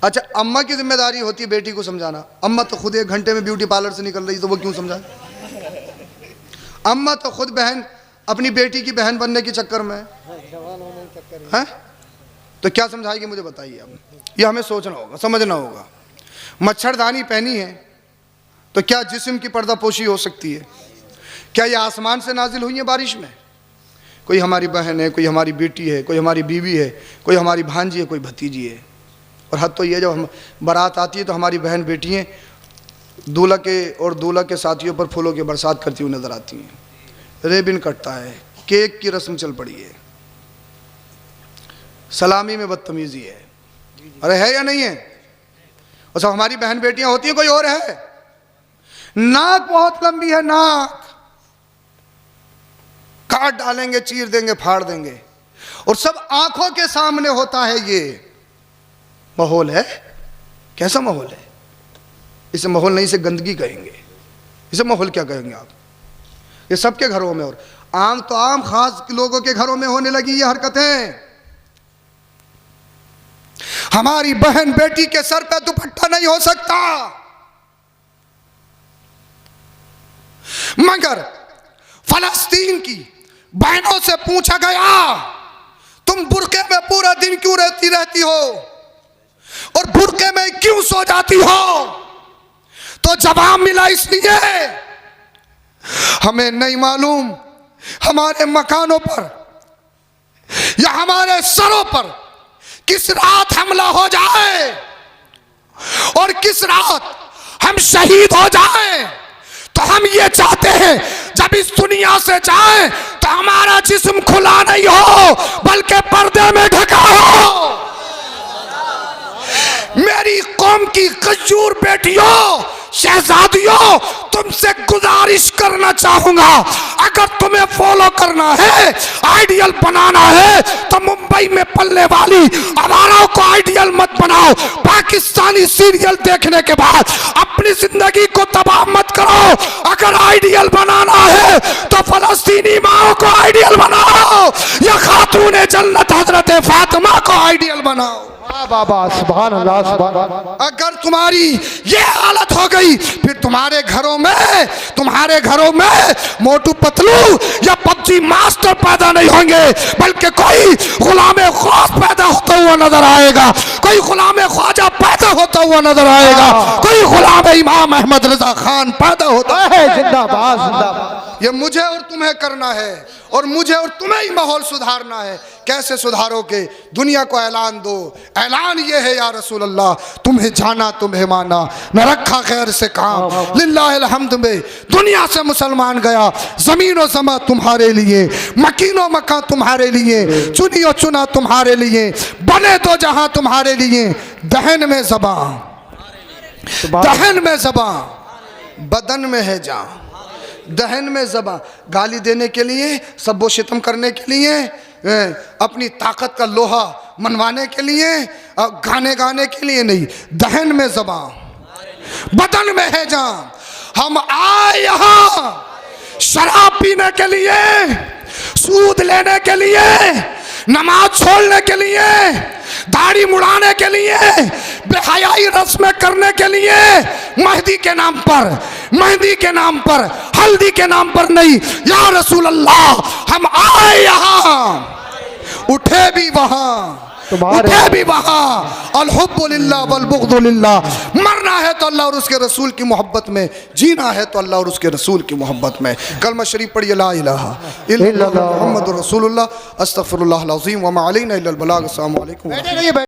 अच्छा अम्मा की जिम्मेदारी होती है बेटी को समझाना। अम्मा तो खुद 1 घंटे में ब्यूटी पार्लर से निकल रही, तो वो क्यों समझाए? अम्मा तो खुद बहन अपनी बेटी की बहन बनने के चक्कर में है, तो क्या समझाएगी मुझे बताइए। अब ये हमें सोचना होगा, समझना होगा। मच्छरदानी पहनी है तो क्या जिस्म की पर्दापोशी हो सकती है? क्या ये आसमान से नाजिल हुई है बारिश में? कोई हमारी बहन है, कोई हमारी बेटी है, कोई हमारी बीवी है, कोई हमारी भांजी है, कोई भतीजी है। और हद तो ये जब हम बारात आती है तो हमारी बहन बेटियाँ दूल्हा के और दूल्हा के साथियों पर फूलों की बरसात करती हुई नजर आती हैं। रेबिन कटता है, केक की रस्म चल पड़ी है, सलामी में बदतमीजी है। अरे है या नहीं है? और सब हमारी बहन बेटियां होती हैं, कोई और है? नाक बहुत लंबी है, नाक काट डालेंगे, चीर देंगे, फाड़ देंगे, और सब आंखों के सामने होता है। ये माहौल है? कैसा माहौल है? इसे माहौल नहीं, इसे गंदगी कहेंगे। इसे माहौल क्या कहेंगे आप? ये सबके घरों में, और आम तो आम, खास लोगों के घरों में होने लगी ये हरकतें। हमारी बहन बेटी के सर पे दुपट्टा नहीं हो सकता, मगर फलस्तीन की बहनों से पूछा गया तुम बुर्के में पूरा दिन क्यों रहती हो और बुर्के में क्यों सो जाती हो? तो जवाब मिला इसलिए हमें नहीं मालूम हमारे मकानों पर या हमारे सरों पर किस रात हमला हो जाए और किस रात हम शहीद हो जाए। तो हम ये चाहते हैं जब इस दुनिया से जाए तो हमारा जिस्म खुला नहीं हो बल्कि पर्दे में ढका हो। मेरी कौम की गज्जूर बेटियों, शहजादियों, तुमसे गुजारिश करना चाहूंगा, अगर तुम्हें फॉलो करना है, आइडियल बनाना है, तो मुंबई में पलने वाली आवाराओं को आइडियल मत बनाओ। पाकिस्तानी सीरियल देखने के बाद अपनी जिंदगी को तबाह मत करो। अगर आइडियल बनाना है तो फलस्तीनी माओ को आइडियल बनाओ या खातून जन्नत हजरत फातिमा को आइडियल बनाओ। बाबा सुभान अल्लाह, सुभान अल्लाह। अगर तुम्हारी ये हालत हो गई फिर तुम्हारे घरों में मोटू पतलू या पबजी मास्टर पैदा नहीं होंगे, बल्कि कोई गुलामे खौफ पैदा होता हुआ नजर आएगा, कोई गुलामे ख्वाजा पैदा होता हुआ नजर आएगा, कोई गुलामे इमाम अहमद रजा खान पैदा होता है। जिंदाबाद जिंदाबाद। ये मुझे और तुम्हें करना है और मुझे और तुम्हें ही माहौल सुधारना है। कैसे सुधारोगे? दुनिया को ऐलान दो। ऐलान ये है या रसूल अल्लाह, तुम्हें जाना तुम्हें माना, न रखा खैर से काम, लिल्लाहिल हम्द में दुनिया से मुसलमान गया। ज़मीन और ज़मा तुम्हारे लिए, मकीनो मकान तुम्हारे लिए, चुनी और चुना तुम्हारे लिए, बने तो जहां तुम्हारे लिए। दहन में ज़बां, दहन में ज़बां, बदन में है जान। दहन में ज़बां, गाली देने के लिए, सब्बो शितम करने के लिए, अपनी ताकत का लोहा मनवाने के लिए, गाने गाने के लिए नहीं। दहन में ज़बां, बदन में है जान। हम आए यहाँ शराब पीने के लिए, सूद लेने के लिए, नमाज छोड़ने के लिए, दाढ़ी मुड़ाने के लिए, बेहयाई रस्में करने के लिए, मेहंदी के नाम पर, मेहंदी के नाम पर, हल्दी के नाम पर नहीं। या रसूल अल्लाह, हम आए यहाँ, उठे भी वहाँ, उठे भी वहाँ। अल हुब्बु लिल्लाह वल बुग़्दु लिल्लाह। मरना है तो अल्लाह और उसके रसूल की मोहब्बत में, जीना है तो अल्लाह और उसके रसूल की मोहब्बत में। कलमा शरीफ पढ़िए, ला इलाहा इल्लल्लाह मुहम्मदुर रसूलुल्लाह, अस्तगफिरुल्लाह अल अज़ीम व मा अलैना इल्लल बलाग। अस्सलामु अलैकुम।